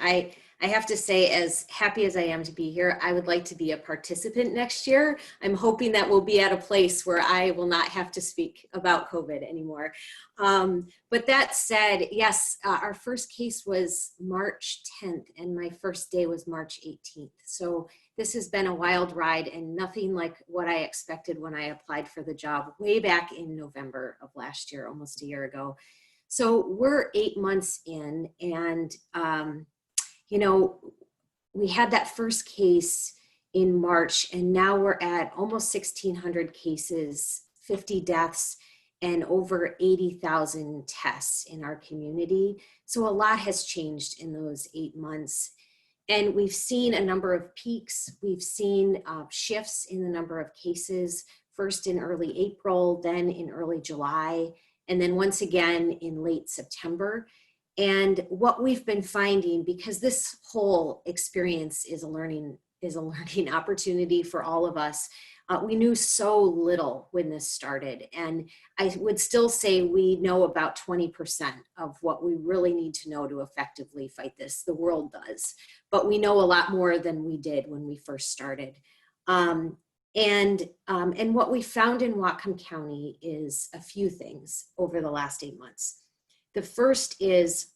S7: I have to say, as happy as I am to be here, I would like to be a participant next year. I'm hoping that we'll be at a place where I will not have to speak about COVID anymore. But that said, yes, our first case was March 10th, and my first day was March 18th. So this has been a wild ride, and nothing like what I expected when I applied for the job way back in November of last year, almost a year ago. So we're 8 months in, and you know, we had that first case in March, and now we're at almost 1,600 cases, 50 deaths, and over 80,000 tests in our community. So a lot has changed in those 8 months. And we've seen a number of peaks. We've seen shifts in the number of cases, first in early April, then in early July, and then once again in late September. And what we've been finding, because this whole experience is a learning opportunity for all of us, we knew so little when this started. And I would still say we know about 20% of what we really need to know to effectively fight this. The world does, but we know a lot more than we did when we first started. And what we found in Whatcom County is a few things over the last 8 months. The first is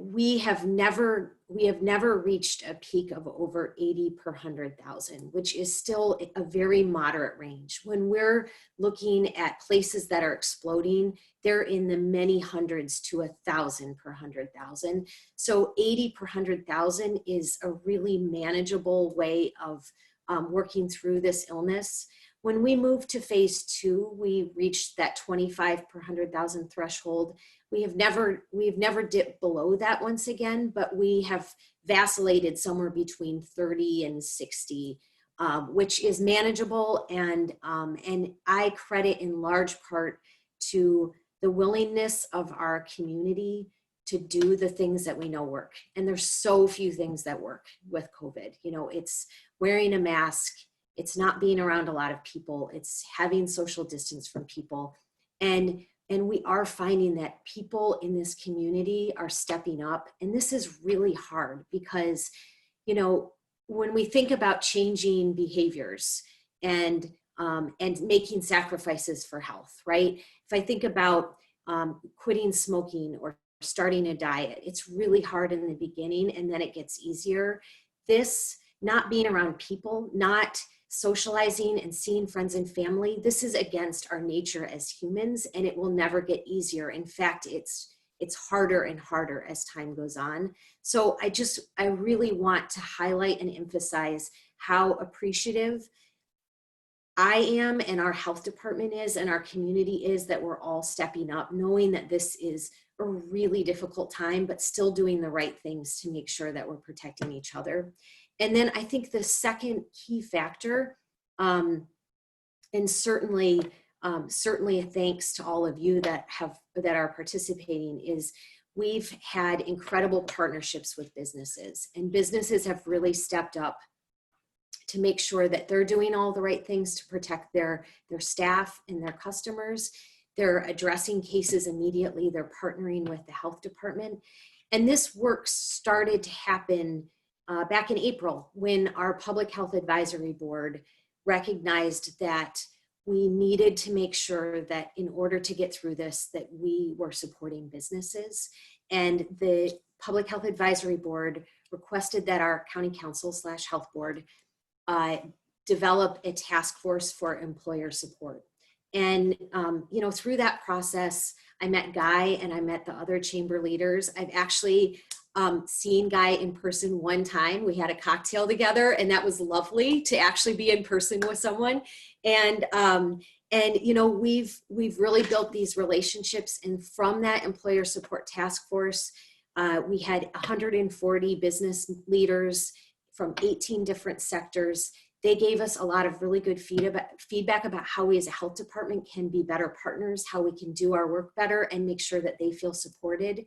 S7: we have never reached a peak of over 80 per 100,000, which is still a very moderate range. When we're looking at places that are exploding, they're in the many hundreds to 1,000 per 100,000. So 80 per 100,000 is a really manageable way of working through this illness. When we moved to phase 2, we reached that 25 per 100,000 threshold. We've never dipped below that once again, but we have vacillated somewhere between 30 and 60, which is manageable. And I credit in large part to the willingness of our community to do the things that we know work. And there's so few things that work with COVID. You know, it's wearing a mask, it's not being around a lot of people, it's having social distance from people. And we are finding that people in this community are stepping up. And this is really hard because, you know, when we think about changing behaviors and making sacrifices for health, right? If I think about quitting smoking or starting a diet. It's really hard in the beginning and then it gets easier. This, not being around people, not socializing and seeing friends and family, this is against our nature as humans, and it will never get easier. In fact, it's harder and harder as time goes on. So I really want to highlight and emphasize how appreciative I am and our health department is and our community is that we're all stepping up, knowing that this is a really difficult time, but still doing the right things to make sure that we're protecting each other. And then I think the second key factor, and certainly a thanks to all of you that are participating, is we've had incredible partnerships with businesses, and businesses have really stepped up to make sure that they're doing all the right things to protect their staff and their customers. They're addressing cases immediately. They're partnering with the health department. And this work started to happen back in April when our Public Health Advisory Board recognized that we needed to make sure that in order to get through this, that we were supporting businesses. And the Public Health Advisory Board requested that our county council / health board develop a task force for employer support. And, through that process, I met Guy and I met the other chamber leaders. I've actually seen Guy in person one time. We had a cocktail together, and that was lovely to actually be in person with someone. And we've really built these relationships. And from that employer support task force, we had 140 business leaders from 18 different sectors. They gave us a lot of really good feedback about how we as a health department can be better partners, how we can do our work better and make sure that they feel supported.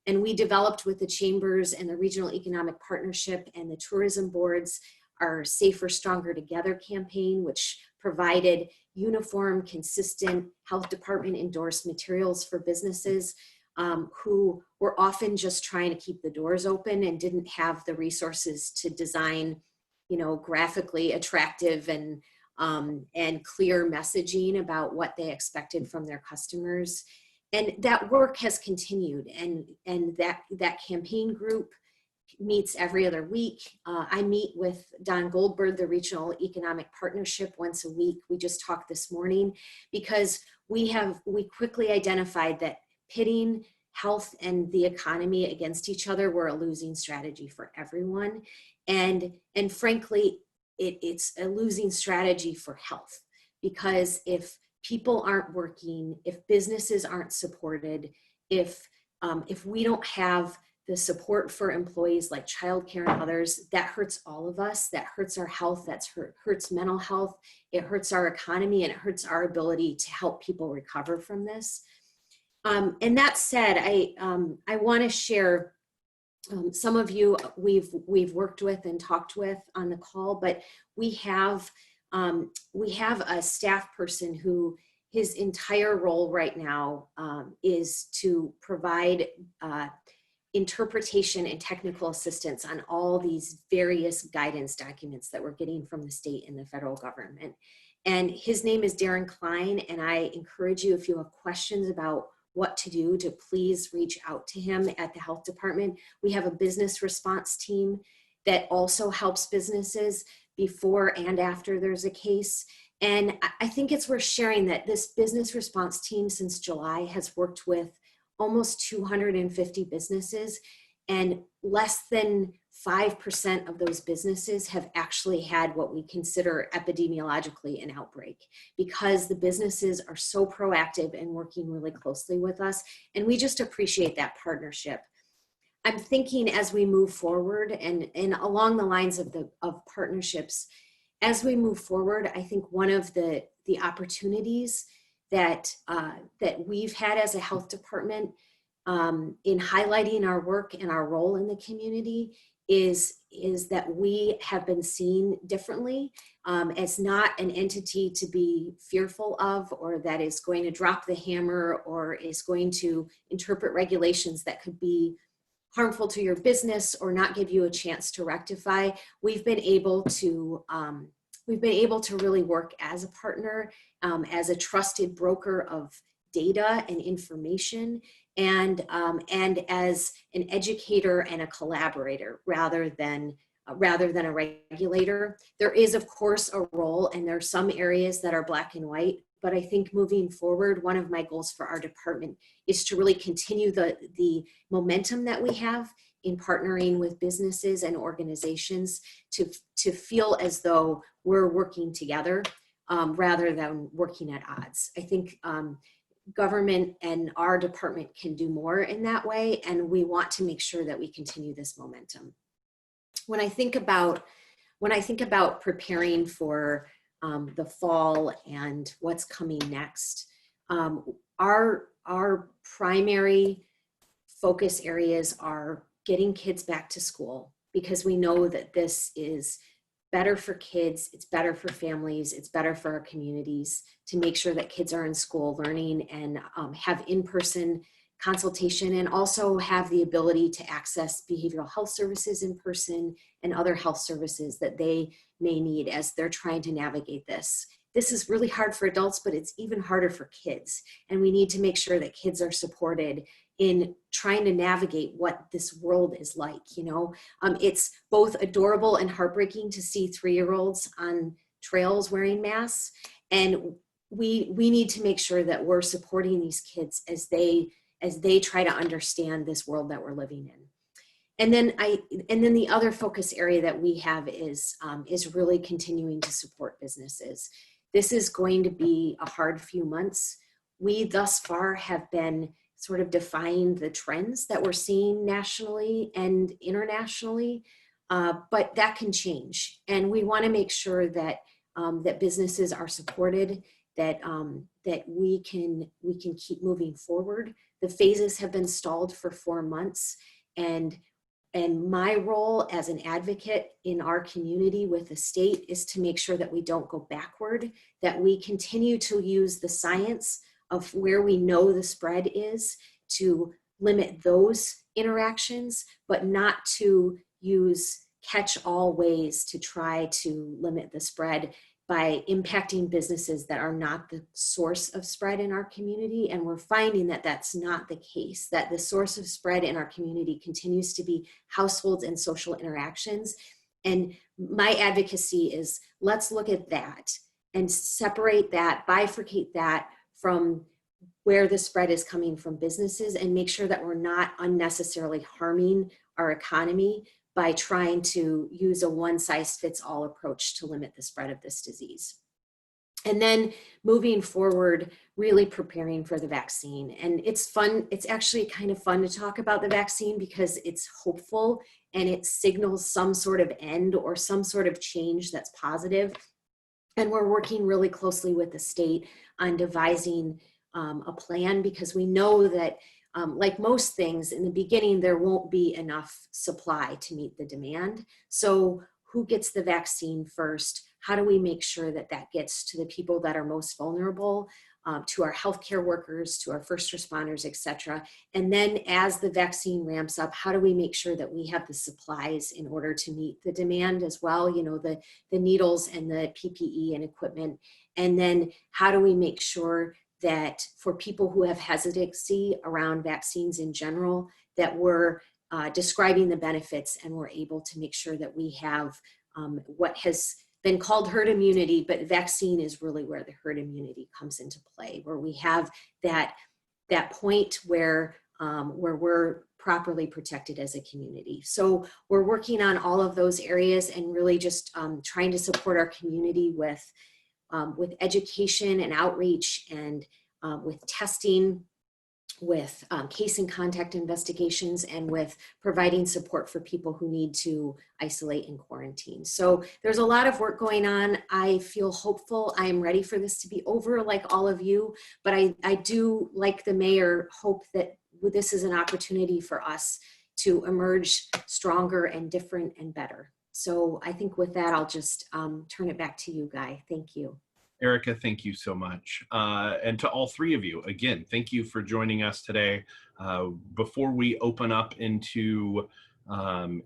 S7: And we developed with the chambers and the Regional Economic Partnership and the tourism boards our Safer, Stronger Together campaign, which provided uniform, consistent health department endorsed materials for businesses who were often just trying to keep the doors open and didn't have the resources to design, graphically attractive and clear messaging about what they expected from their customers. And that work has continued, and that campaign group meets every other week. I meet with Don Goldberg, the Regional Economic Partnership, once a week. We just talked this morning because we quickly identified that pitting health and the economy against each other were a losing strategy for everyone. And frankly, it's a losing strategy for health, because if people aren't working, if businesses aren't supported, if we don't have the support for employees like childcare and others, that hurts all of us. That hurts our health, that hurts mental health, it hurts our economy, and it hurts our ability to help people recover from this. And that said, I want to share some of you we've worked with and talked with on the call, but we have a staff person who his entire role right now is to provide interpretation and technical assistance on all these various guidance documents that we're getting from the state and the federal government. And his name is Darren Klein, and I encourage you, if you have questions about what to do, to please reach out to him at the health department. We have a business response team that also helps businesses before and after there's a case. And I think it's worth sharing that this business response team since July has worked with almost 250 businesses, and less than 5% of those businesses have actually had what we consider epidemiologically an outbreak, because the businesses are so proactive and working really closely with us. And we just appreciate that partnership. I'm thinking as we move forward and along the lines of partnerships, as we move forward, I think one of the opportunities that we've had as a health department in highlighting our work and our role in the community is that we have been seen differently as not an entity to be fearful of, or that is going to drop the hammer, or is going to interpret regulations that could be harmful to your business or not give you a chance to rectify. We've been able to really work as a partner, as a trusted broker of data and information, and as an educator and a collaborator rather than a regulator. There is, of course, a role, and there are some areas that are black and white, but I think moving forward, one of my goals for our department is to really continue the momentum that we have in partnering with businesses and organizations to feel as though we're working together rather than working at odds. I think government and our department can do more in that way, and we want to make sure that we continue this momentum. When I think about preparing for the fall and what's coming next, our primary focus areas are getting kids back to school, because we know that this is better for kids, it's better for families, it's better for our communities to make sure that kids are in school learning and have in-person consultation, and also have the ability to access behavioral health services in person and other health services that they may need as they're trying to navigate this. This is really hard for adults, but it's even harder for kids. And we need to make sure that kids are supported in trying to navigate what this world is like. It's both adorable and heartbreaking to see 3-year-olds on trails wearing masks. And we need to make sure that we're supporting these kids as they try to understand this world that we're living in. And then the other focus area that we have is really continuing to support businesses. This is going to be a hard few months. We thus far have been sort of defying the trends that we're seeing nationally and internationally, but that can change. And we want to make sure that that businesses are supported, that we can keep moving forward. The phases have been stalled for 4 months, and my role as an advocate in our community with the state is to make sure that we don't go backward, that we continue to use the science of where we know the spread is to limit those interactions, but not to use catch-all ways to try to limit the spread by impacting businesses that are not the source of spread in our community. And we're finding that that's not the case, that the source of spread in our community continues to be households and social interactions. And my advocacy is, let's look at that and separate that, bifurcate that from where the spread is coming from businesses, and make sure that we're not unnecessarily harming our economy by trying to use a one-size-fits-all approach to limit the spread of this disease. And then moving forward, really preparing for the vaccine. And it's fun, it's actually kind of fun to talk about the vaccine because it's hopeful and it signals some sort of end or some sort of change that's positive. And we're working really closely with the state on devising a plan, because we know that like most things, in the beginning, there won't be enough supply to meet the demand. So who gets the vaccine first? How do we make sure that that gets to the people that are most vulnerable, to our healthcare workers, to our first responders, et cetera? And then as the vaccine ramps up, how do we make sure that we have the supplies in order to meet the demand as well? You know, the needles and the PPE and equipment. And then how do we make sure that for people who have hesitancy around vaccines in general, that we're describing the benefits and we're able to make sure that we have what has been called herd immunity, but vaccine is really where the herd immunity comes into play, where we have that point where we're properly protected as a community. So we're working on all of those areas and really just trying to support our community with education and outreach, and with testing, with case and contact investigations, and with providing support for people who need to isolate and quarantine. So there's a lot of work going on. I feel hopeful. I am ready for this to be over, like all of you, but I do, like the mayor, hope that this is an opportunity for us to emerge stronger and different and better. So I think with that, I'll just turn it back to you, Guy. Thank you.
S1: Erika, thank you so much. And to all three of you, again, thank you for joining us today. Before we open up into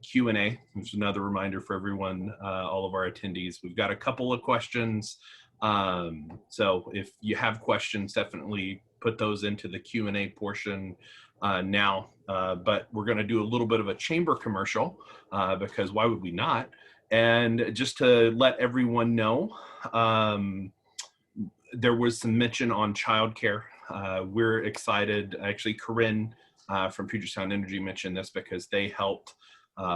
S1: Q&A, which is another reminder for everyone, all of our attendees, we've got a couple of questions. So if you have questions, definitely put those into the Q&A portion now, but we're going to do a little bit of a chamber commercial because why would we not? And just to let everyone know, there was some mention on childcare. We're excited. Actually, Corinne from Puget Sound Energy mentioned this because they helped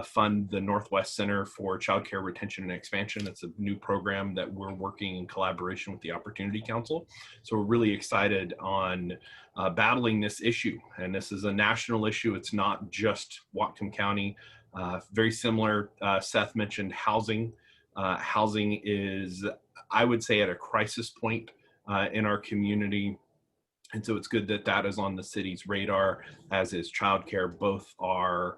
S1: fund the Northwest Center for Childcare Retention and Expansion. It's a new program that we're working in collaboration with the Opportunity Council. So we're really excited on battling this issue. And this is a national issue. It's not just Whatcom County. Very similar, Seth mentioned housing. Housing is, I would say, at a crisis point in our community. And so it's good that that is on the city's radar, as is childcare. Both are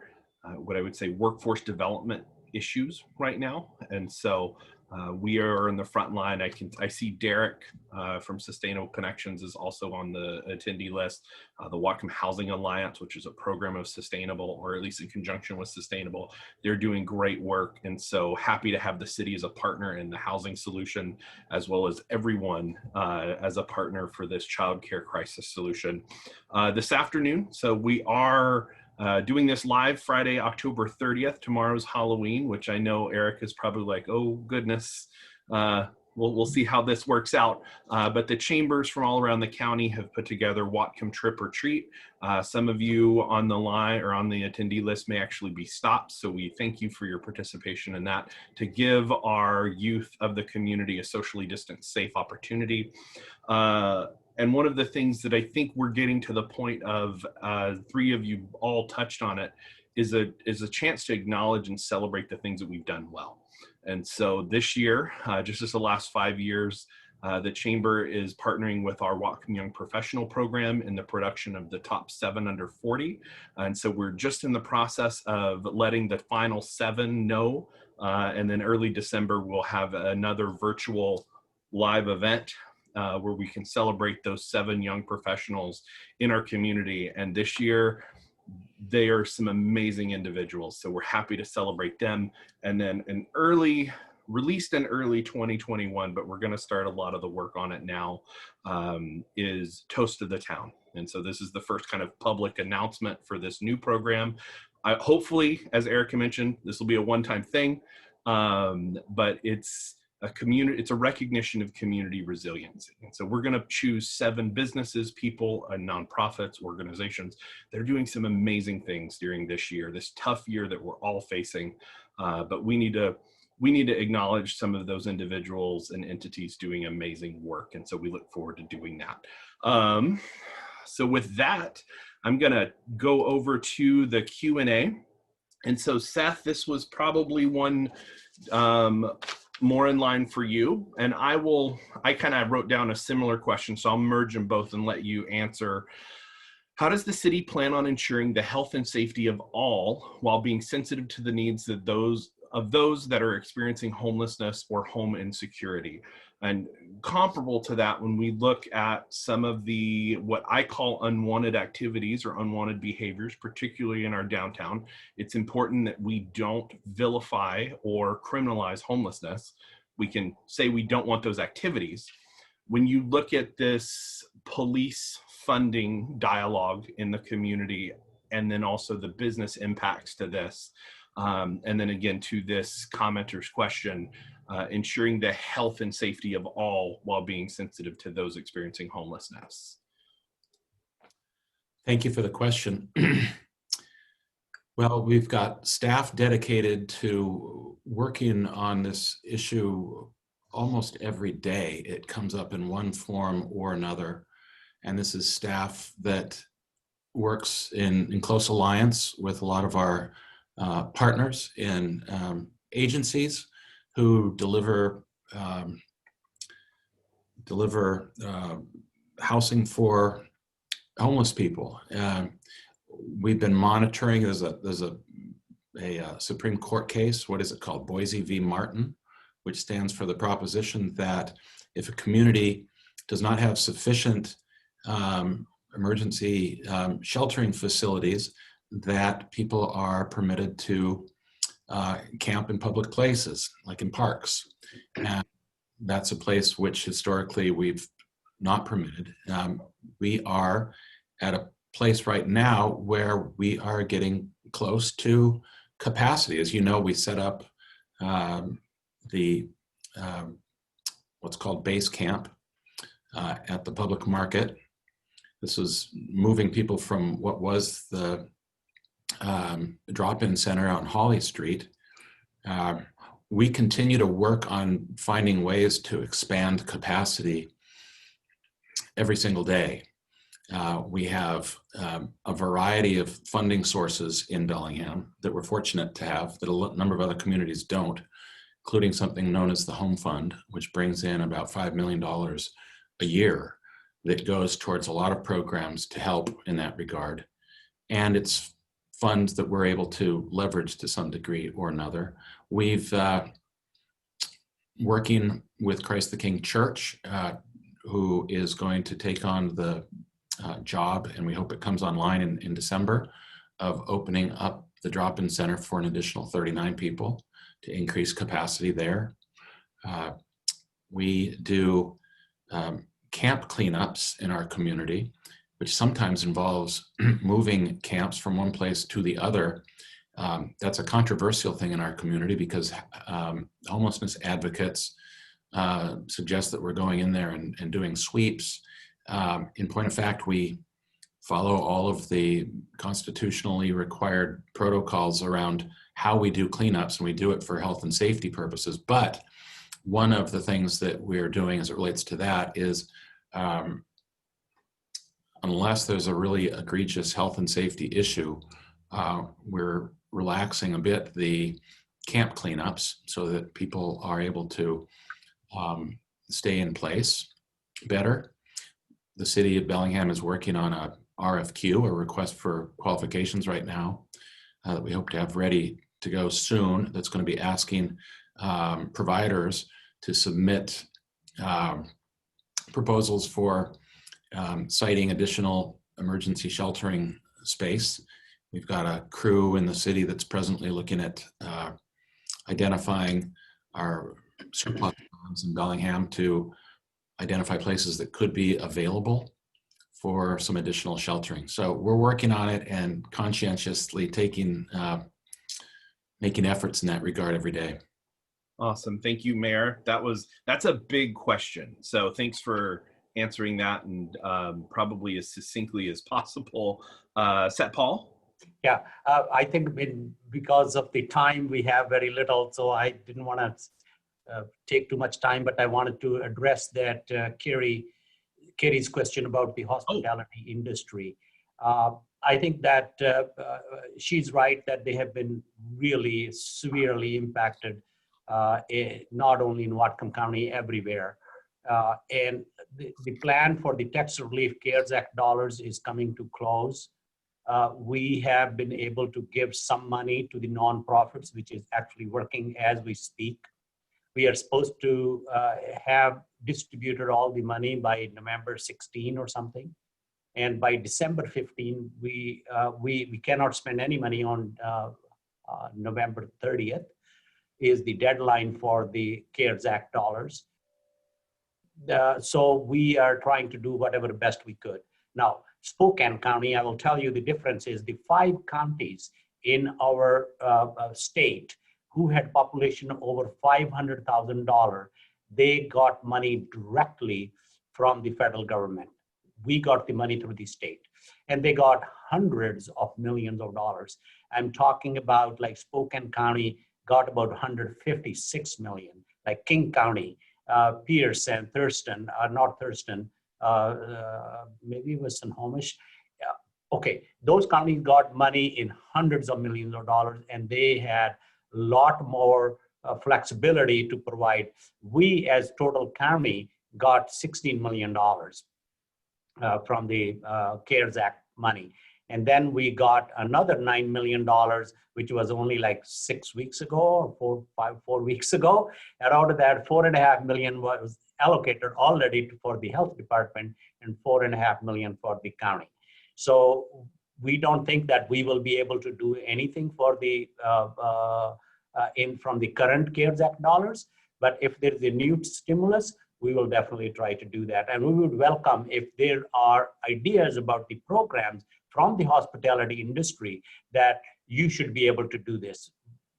S1: what I would say workforce development issues right now. And so we are in the front line. I see Derek from Sustainable Connections is also on the attendee list. The Whatcom Housing Alliance, which is a program of Sustainable, or at least in conjunction with Sustainable, they're doing great work. And so happy to have the city as a partner in the housing solution, as well as everyone as a partner for this childcare crisis solution. This afternoon, so we are doing this live Friday, October 30th. Tomorrow's Halloween, which I know Erika's probably like, oh goodness, we'll see how this works out. But the chambers from all around the county have put together Whatcom Trip or Treat. Some of you on the line or on the attendee list may actually be stops. So we thank you for your participation in that, to give our youth of the community a socially distanced, safe opportunity. And one of the things that I think we're getting to the point of, three of you all touched on it, is a chance to acknowledge and celebrate the things that we've done well. And so this year, just as the last 5 years, the Chamber is partnering with our Watkin Young Professional Program in the production of the top 7 under 40. And so we're just in the process of letting the final 7 know. And then early December, we'll have another virtual live event where we can celebrate those 7 young professionals in our community. And this year, they are some amazing individuals. So we're happy to celebrate them. And then released in early 2021, but we're gonna start a lot of the work on it now, is Toast of the Town. And so this is the first kind of public announcement for this new program. Hopefully, as Erika mentioned, this will be a one-time thing, but it's a recognition of community resiliency. And so we're going to choose 7 businesses, people, and nonprofits, organizations that are doing some amazing things during this year, this tough year that we're all facing. But we need to acknowledge some of those individuals and entities doing amazing work. And so we look forward to doing that. So with that, I'm going to go over to the Q&A. And so Seth, this was probably one more in line for you. And I kind of wrote down a similar question, so I'll merge them both and let you answer. How does the city plan on ensuring the health and safety of all while being sensitive to the needs of those that are experiencing homelessness or home insecurity? And comparable to that, when we look at some of the, what I call unwanted activities or unwanted behaviors, particularly in our downtown, it's important that we don't vilify or criminalize homelessness. We can say we don't want those activities. When you look at this police funding dialogue in the community, and then also the business impacts to this, and then again to this commenter's question, ensuring the health and safety of all while being sensitive to those experiencing homelessness.
S5: Thank you for the question. Well, we've got staff dedicated to working on this issue almost every day. It comes up in one form or another. And this is staff that works in close alliance with a lot of our partners in agencies who deliver housing for homeless people. We've been monitoring. There's a Supreme Court case. What is it called? Boise v. Martin, which stands for the proposition that if a community does not have sufficient emergency sheltering facilities, that people are permitted to camp in public places, like in parks. And that's a place which historically we've not permitted. We are at a place right now where we are getting close to capacity. As you know, we set up the what's called base camp at the public market. This was moving people from what was the drop-in center on Holly Street. We continue to work on finding ways to expand capacity every single day. We have a variety of funding sources in Bellingham that we're fortunate to have that a number of other communities don't, including something known as the Home Fund, which brings in about $5 million a year that goes towards a lot of programs to help in that regard. And it's funds that we're able to leverage to some degree or another. We've working with Christ the King Church, who is going to take on the job, and we hope it comes online in December, of opening up the drop-in center for an additional 39 people to increase capacity there. We do camp cleanups in our community, which sometimes involves moving camps from one place to the other. That's a controversial thing in our community because homelessness advocates suggest that we're going in there and doing sweeps. In point of fact, we follow all of the constitutionally required protocols around how we do cleanups, and we do it for health and safety purposes. But one of the things that we're doing as it relates to that is unless there's a really egregious health and safety issue, we're relaxing a bit the camp cleanups so that people are able to stay in place better. The city of Bellingham is working on a RFQ, a request for qualifications right now, that we hope to have ready to go soon. That's going to be asking providers to submit proposals for citing additional emergency sheltering space. We've got a crew in the city that's presently looking at identifying our surplus funds in Bellingham to identify places that could be available for some additional sheltering. So we're working on it and conscientiously making efforts in that regard every day.
S1: Awesome. Thank you, Mayor. That's a big question. So thanks for answering that, and probably as succinctly as possible. Satpal?
S6: Yeah, I think because of the time we have very little, so I didn't want to take too much time, but I wanted to address that Carrie's question about the hospitality industry. I think that she's right that they have been really severely impacted, not only in Whatcom County, everywhere. And the plan for the Tax Relief CARES Act dollars is coming to close. We have been able to give some money to the nonprofits, which is actually working as we speak. We are supposed to have distributed all the money by November 16 or something. And by December 15, we cannot spend any money on November 30th is the deadline for the CARES Act dollars. So we are trying to do whatever best we could. Now, Spokane County, I will tell you the difference is the 5 counties in our state who had population over $500,000, they got money directly from the federal government. We got the money through the state, and they got hundreds of millions of dollars. I'm talking about like Spokane County got about 156 million, like King County, Pierce and Thurston, not Thurston, maybe it was Snohomish. Okay, those counties got money in hundreds of millions of dollars, and they had a lot more flexibility to provide. We as total county got $16 million from the CARES Act money. And then we got another $9 million, which was only like 6 weeks ago, or 4 weeks ago. And out of that, $4.5 million was allocated already for the health department and $4.5 million for the county. So we don't think that we will be able to do anything for the from the current CARES Act dollars. But if there's a new stimulus, we will definitely try to do that. And we would welcome if there are ideas about the programs from the hospitality industry that you should be able to do this.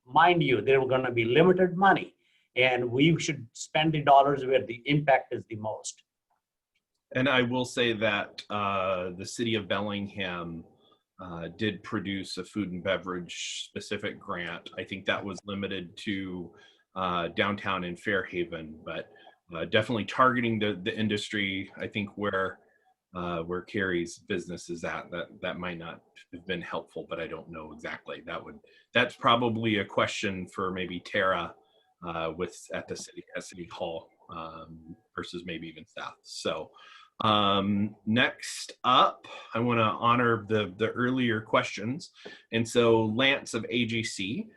S6: Mind you, there are going to be limited money, and we should spend the dollars where the impact is the most.
S1: And I will say that the city of Bellingham did produce a food and beverage specific grant. I think that was limited to downtown in Fairhaven, but definitely targeting the industry. I think where Carrie's business is at, that might not have been helpful, but I don't know exactly. That's probably a question for maybe Tara at City Hall versus maybe even Seth. So next up, I want to honor the earlier questions. And so Lance of AGC,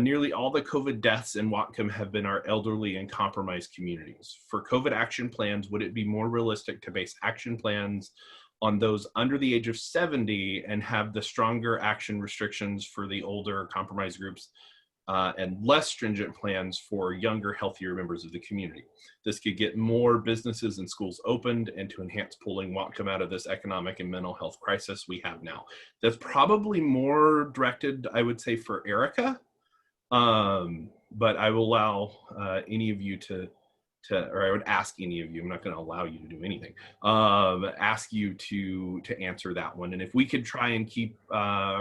S1: nearly all the COVID deaths in Watcom have been our elderly and compromised communities. For COVID action plans, would it be more realistic to base action plans on those under the age of 70 and have the stronger action restrictions for the older compromised groups and less stringent plans for younger, healthier members of the community? This could get more businesses and schools opened and to enhance pulling Watcom out of this economic and mental health crisis we have now. That's probably more directed, I would say, for Erika. But I will allow any of you or I would ask any of you, I'm not going to allow you to do anything, ask you to answer that one. And if we could try and keep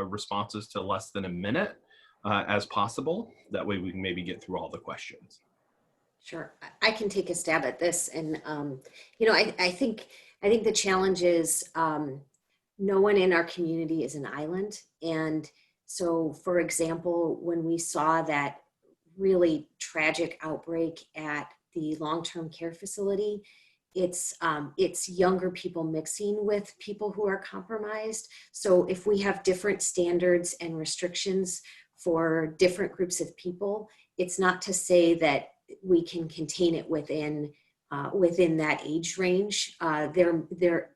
S1: responses to less than a minute as possible, that way we can maybe get through all the questions.
S7: Sure, I can take a stab at this. And, I think the challenge is no one in our community is an island. And so, for example, when we saw that really tragic outbreak at the long-term care facility, it's younger people mixing with people who are compromised. So if we have different standards and restrictions for different groups of people, it's not to say that we can contain it within that age range.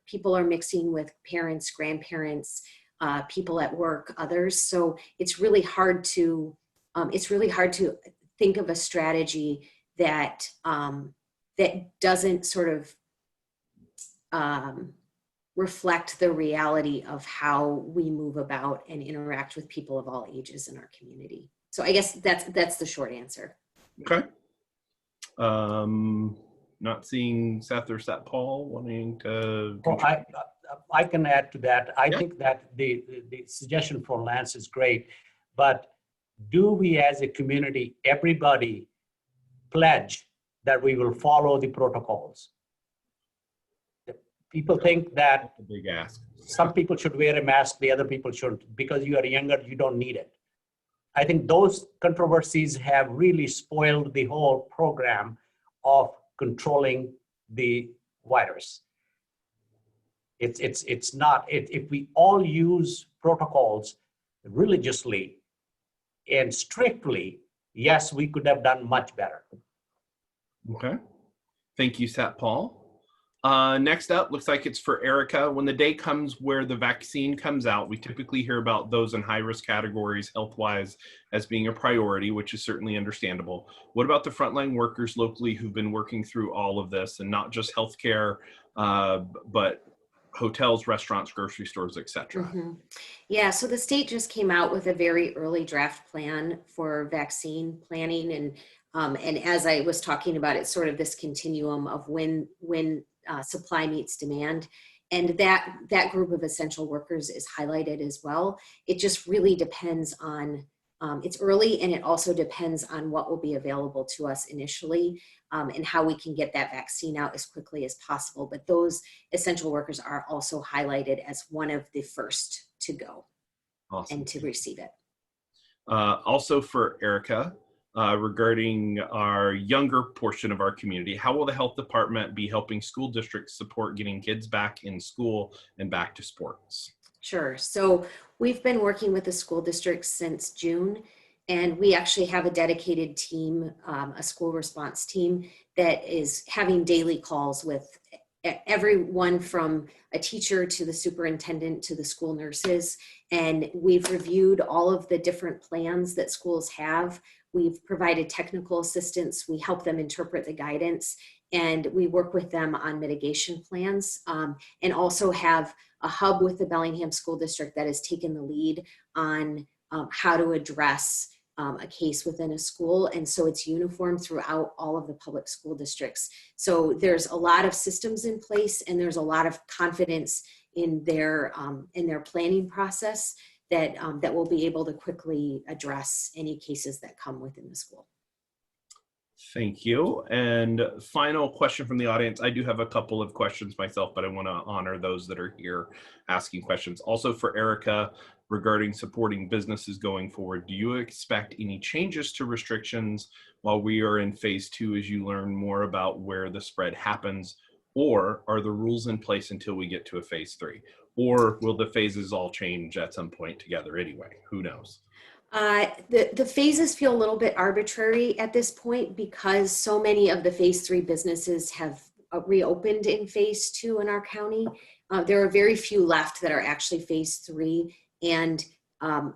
S7: People are mixing with parents, grandparents, people at work, others. So it's really hard to think of a strategy that doesn't sort of reflect the reality of how we move about and interact with people of all ages in our community. So I guess that's the short answer.
S1: Okay. Not seeing Seth or Satpal wanting to.
S6: Well, I can add to that. I think that the suggestion from Lance is great, but do we as a community, everybody pledge that we will follow the protocols? People think that
S1: a big ask.
S6: Some people should wear a mask, the other people shouldn't. Because you are younger, you don't need it. I think those controversies have really spoiled the whole program of controlling the virus. It's not, if we all use protocols religiously and strictly, yes, we could have done much better.
S1: Okay. Thank you, Satpal. Next up, looks like it's for Erika. When the day comes where the vaccine comes out, we typically hear about those in high-risk categories health-wise as being a priority, which is certainly understandable. What about the frontline workers locally who've been working through all of this, and not just healthcare, but hotels, restaurants, grocery stores, etc.?
S7: Mm-hmm. Yeah, so the state just came out with a very early draft plan for vaccine planning, and as I was talking about, it's sort of this continuum of when supply meets demand, and that group of essential workers is highlighted as well. It just really depends on, it's early, and it also depends on what will be available to us initially, and how we can get that vaccine out as quickly as possible. But those essential workers are also highlighted as one of the first to go. Awesome. And to receive it.
S1: Also for Erika, regarding our younger portion of our community, how will the health department be helping school districts support getting kids back in school and back to sports?
S7: Sure. So we've been working with the school districts since June, and we actually have a dedicated team, a school response team that is having daily calls with everyone from a teacher to the superintendent to the school nurses. And we've reviewed all of the different plans that schools have. We've provided technical assistance. We help them interpret the guidance. and we work with them on mitigation plans, and also have a hub with the Bellingham School District that has taken the lead on how to address a case within a school. And so it's uniform throughout all of the public school districts. So there's a lot of systems in place, and there's a lot of confidence in their planning process that that will be able to quickly address any cases that come within the school.
S1: Thank you. And final question from the audience. I do have a couple of questions myself, but I want to honor those that are here asking questions. Also for Erika, regarding supporting businesses going forward, do you expect any changes to restrictions while we are in phase 2 as you learn more about where the spread happens? Or are the rules in place until we get to a phase 3? Or will the phases all change at some point together anyway? Who knows?
S7: The phases feel a little bit arbitrary at this point because so many of the phase 3 businesses have reopened in phase 2 in our county. There are very few left that are actually phase 3, and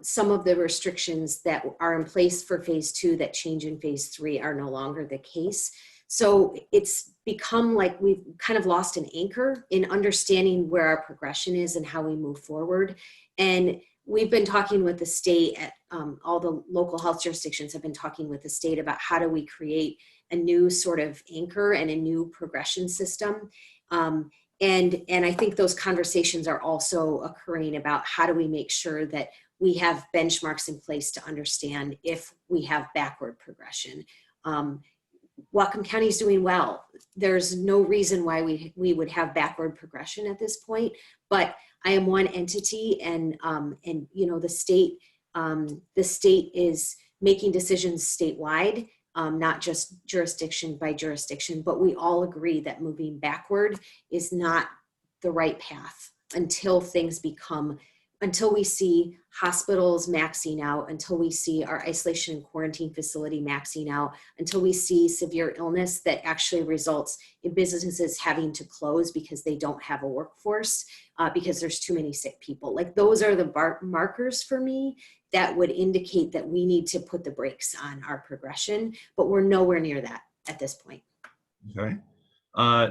S7: some of the restrictions that are in place for phase 2 that change in phase 3 are no longer the case. So it's become like we've kind of lost an anchor in understanding where our progression is and how we move forward. And we've been talking with the state, all the local health jurisdictions have been talking with the state about how do we create a new sort of anchor and a new progression system. And I think those conversations are also occurring about how do we make sure that we have benchmarks in place to understand if we have backward progression. Whatcom County is doing well. There's no reason why we would have backward progression at this point, but I am one entity, and you know, the state is making decisions statewide, not just jurisdiction by jurisdiction, but we all agree that moving backward is not the right path until things become, until we see hospitals maxing out, until we see our isolation and quarantine facility maxing out, until we see severe illness that actually results in businesses having to close because they don't have a workforce, because there's too many sick people. Like, those are the markers for me that would indicate that we need to put the brakes on our progression, but we're nowhere near that at this point.
S1: Okay.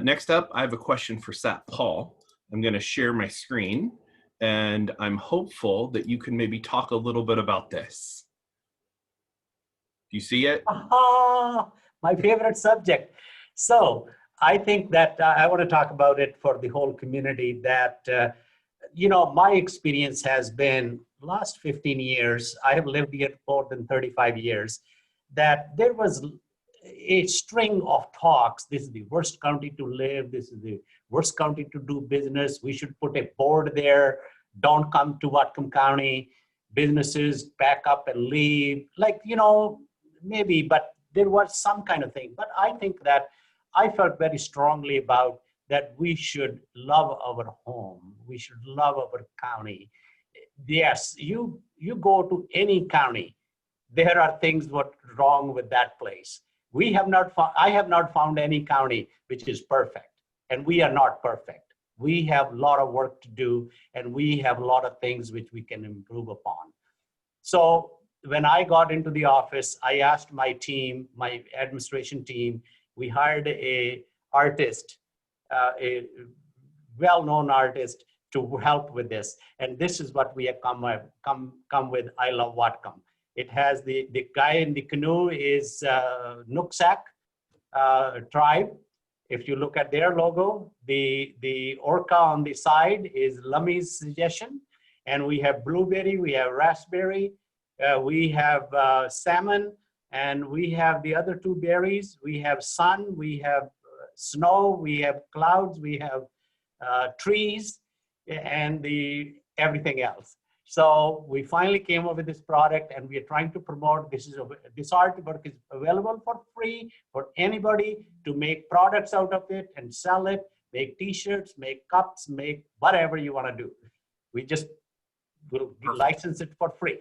S1: Next up, I have a question for Satpal. I'm going to share my screen, and I'm hopeful that you can maybe talk a little bit about this. Do you see it?
S6: My favorite subject. So I think that I want to talk about it for the whole community, that, you know, my experience has been last 15 years, I have lived here more than 35 years, that there was a string of talks. This is the worst county to live. This is the worst county to do business. We should put a board there. Don't come to Whatcom County. Businesses pack up and leave. Like, you know, maybe, but there was some kind of thing. But I think that I felt very strongly about that we should love our home. We should love our county. Yes, you go to any county, there are things what wrong with that place. We have not found, I have not found any county which is perfect, and we are not perfect. We have a lot of work to do, and we have a lot of things which we can improve upon. So when I got into the office, I asked my team, my administration team, we hired a artist, a well-known artist, to help with this. And this is what we have come with I Love Whatcom. It has the guy in the canoe is Nooksack tribe. If you look at their logo, the orca on the side is Lummy's suggestion. And we have blueberry, we have raspberry, we have salmon, and we have the other two berries. We have sun, we have snow, we have clouds, we have trees, and everything else. So we finally came up with this product, and we are trying to promote this artwork is available for free for anybody to make products out of it and sell it, make t-shirts, make cups, make whatever you want to do. We just will license it for free.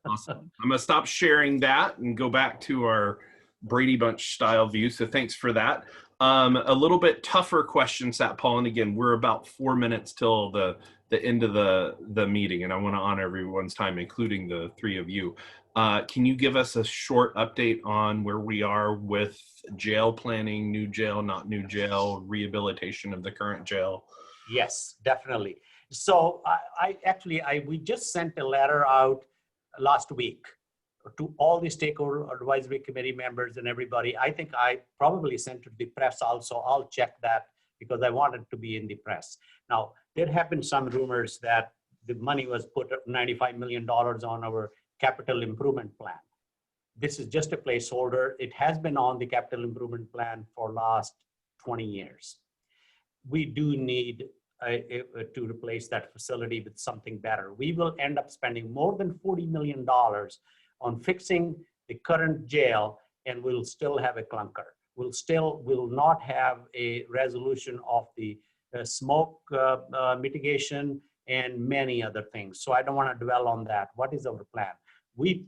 S1: Awesome. I'm going to stop sharing that and go back to our Brady Bunch style view. So thanks for that. A little bit tougher question, Satpal, and again, we're about 4 minutes till the end of the meeting, and I want to honor everyone's time, including the three of you. Can you give us a short update on where we are with jail planning, new jail, not new jail, rehabilitation of the current jail?
S6: Yes, definitely. So we just sent a letter out last week to all the stakeholder advisory committee members and everybody. I think I probably sent it to the press also. I'll check that because I wanted to be in the press. Now, there have been some rumors that the money was put $95 million on our capital improvement plan. This is just a placeholder. It has been on the capital improvement plan for last 20 years. We do need to replace that facility with something better. We will end up spending more than $40 million on fixing the current jail, and we'll still have a clunker. Will not have a resolution of the smoke mitigation and many other things. So I don't want to dwell on that. What is our plan? We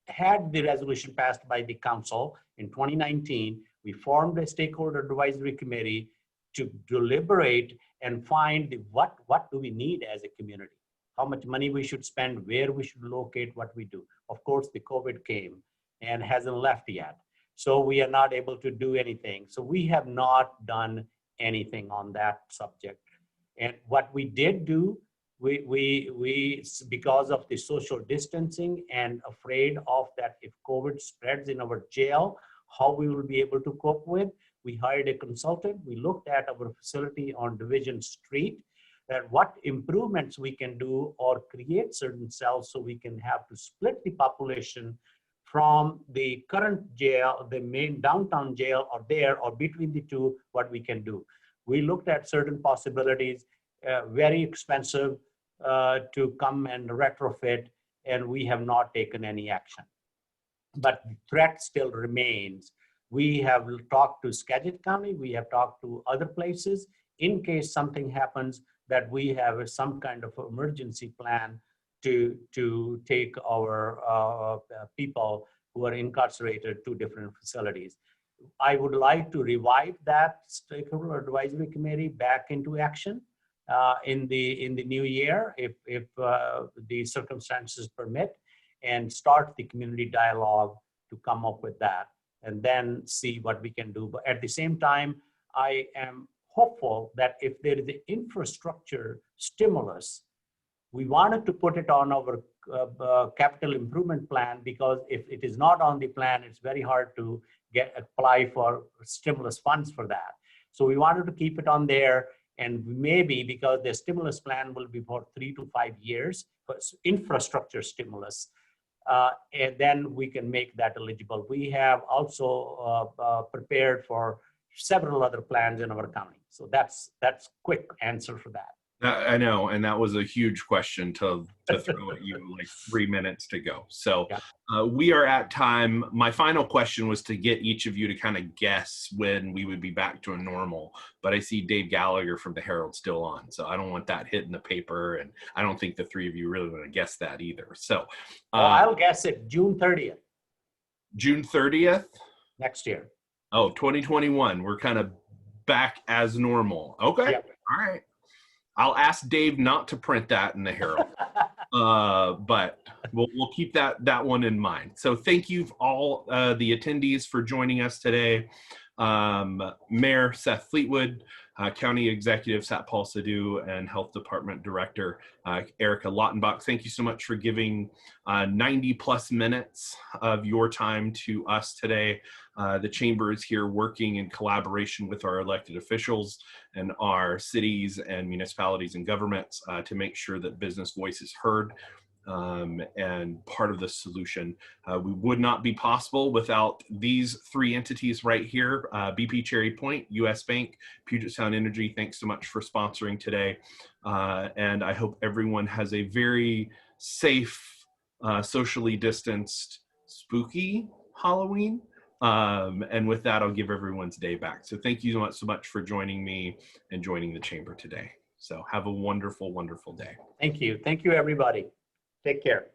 S6: had the resolution passed by the council in 2019. We formed a stakeholder advisory committee to deliberate and find what do we need as a community, how much money we should spend, where we should locate, what we do. Of course, the COVID came and hasn't left yet. So we are not able to do anything. So we have not done anything on that subject. And what we did do, we because of the social distancing and afraid of that if COVID spreads in our jail, how we will be able to cope with, we hired a consultant. We looked at our facility on Division Street, that what improvements we can do or create certain cells so we can have to split the population from the current jail, the main downtown jail, or there, or between the two, what we can do. We looked at certain possibilities, very expensive to come and retrofit, and we have not taken any action. But the threat still remains. We have talked to Skagit County, we have talked to other places, in case something happens, that we have some kind of emergency plan to take our people who are incarcerated to different facilities. I would like to revive that stakeholder advisory committee back into action in the new year, if the circumstances permit, and start the community dialogue to come up with that, and then see what we can do. But at the same time, I am hopeful that if there is an infrastructure stimulus, we wanted to put it on our capital improvement plan, because if it is not on the plan, it's very hard to apply for stimulus funds for that. So we wanted to keep it on there, and maybe because the stimulus plan will be for 3 to 5 years for infrastructure stimulus, and then we can make that eligible. We have also prepared for several other plans in our county. So that's quick answer for that.
S1: I know, and that was a huge question to throw at you, like 3 minutes to go. So we are at time. My final question was to get each of you to kind of guess when we would be back to a normal, but I see Dave Gallagher from the Herald still on, so I don't want that hitting the paper, and I don't think the three of you really want to guess that either. So
S6: I'll guess it, June 30th.
S1: June 30th?
S6: Next year.
S1: Oh, 2021. We're kind of back as normal. Okay.
S6: Yep.
S1: All right. I'll ask Dave not to print that in the Herald, but we'll keep that one in mind. So thank you all the attendees for joining us today. Mayor Seth Fleetwood, County Executive Satpal Sidhu, and Health Department Director Erika Lautenbach. Thank you so much for giving 90 plus minutes of your time to us today. The Chamber is here working in collaboration with our elected officials and our cities and municipalities and governments to make sure that business voice is heard. And part of the solution. We would not be possible without these three entities right here, BP Cherry Point, US Bank, Puget Sound Energy. Thanks so much for sponsoring today. And I hope everyone has a very safe, socially distanced, spooky Halloween. And with that, I'll give everyone's day back. So thank you so much for joining me and joining the Chamber today. So have a wonderful, wonderful day.
S6: Thank you. Thank you, everybody. Take care.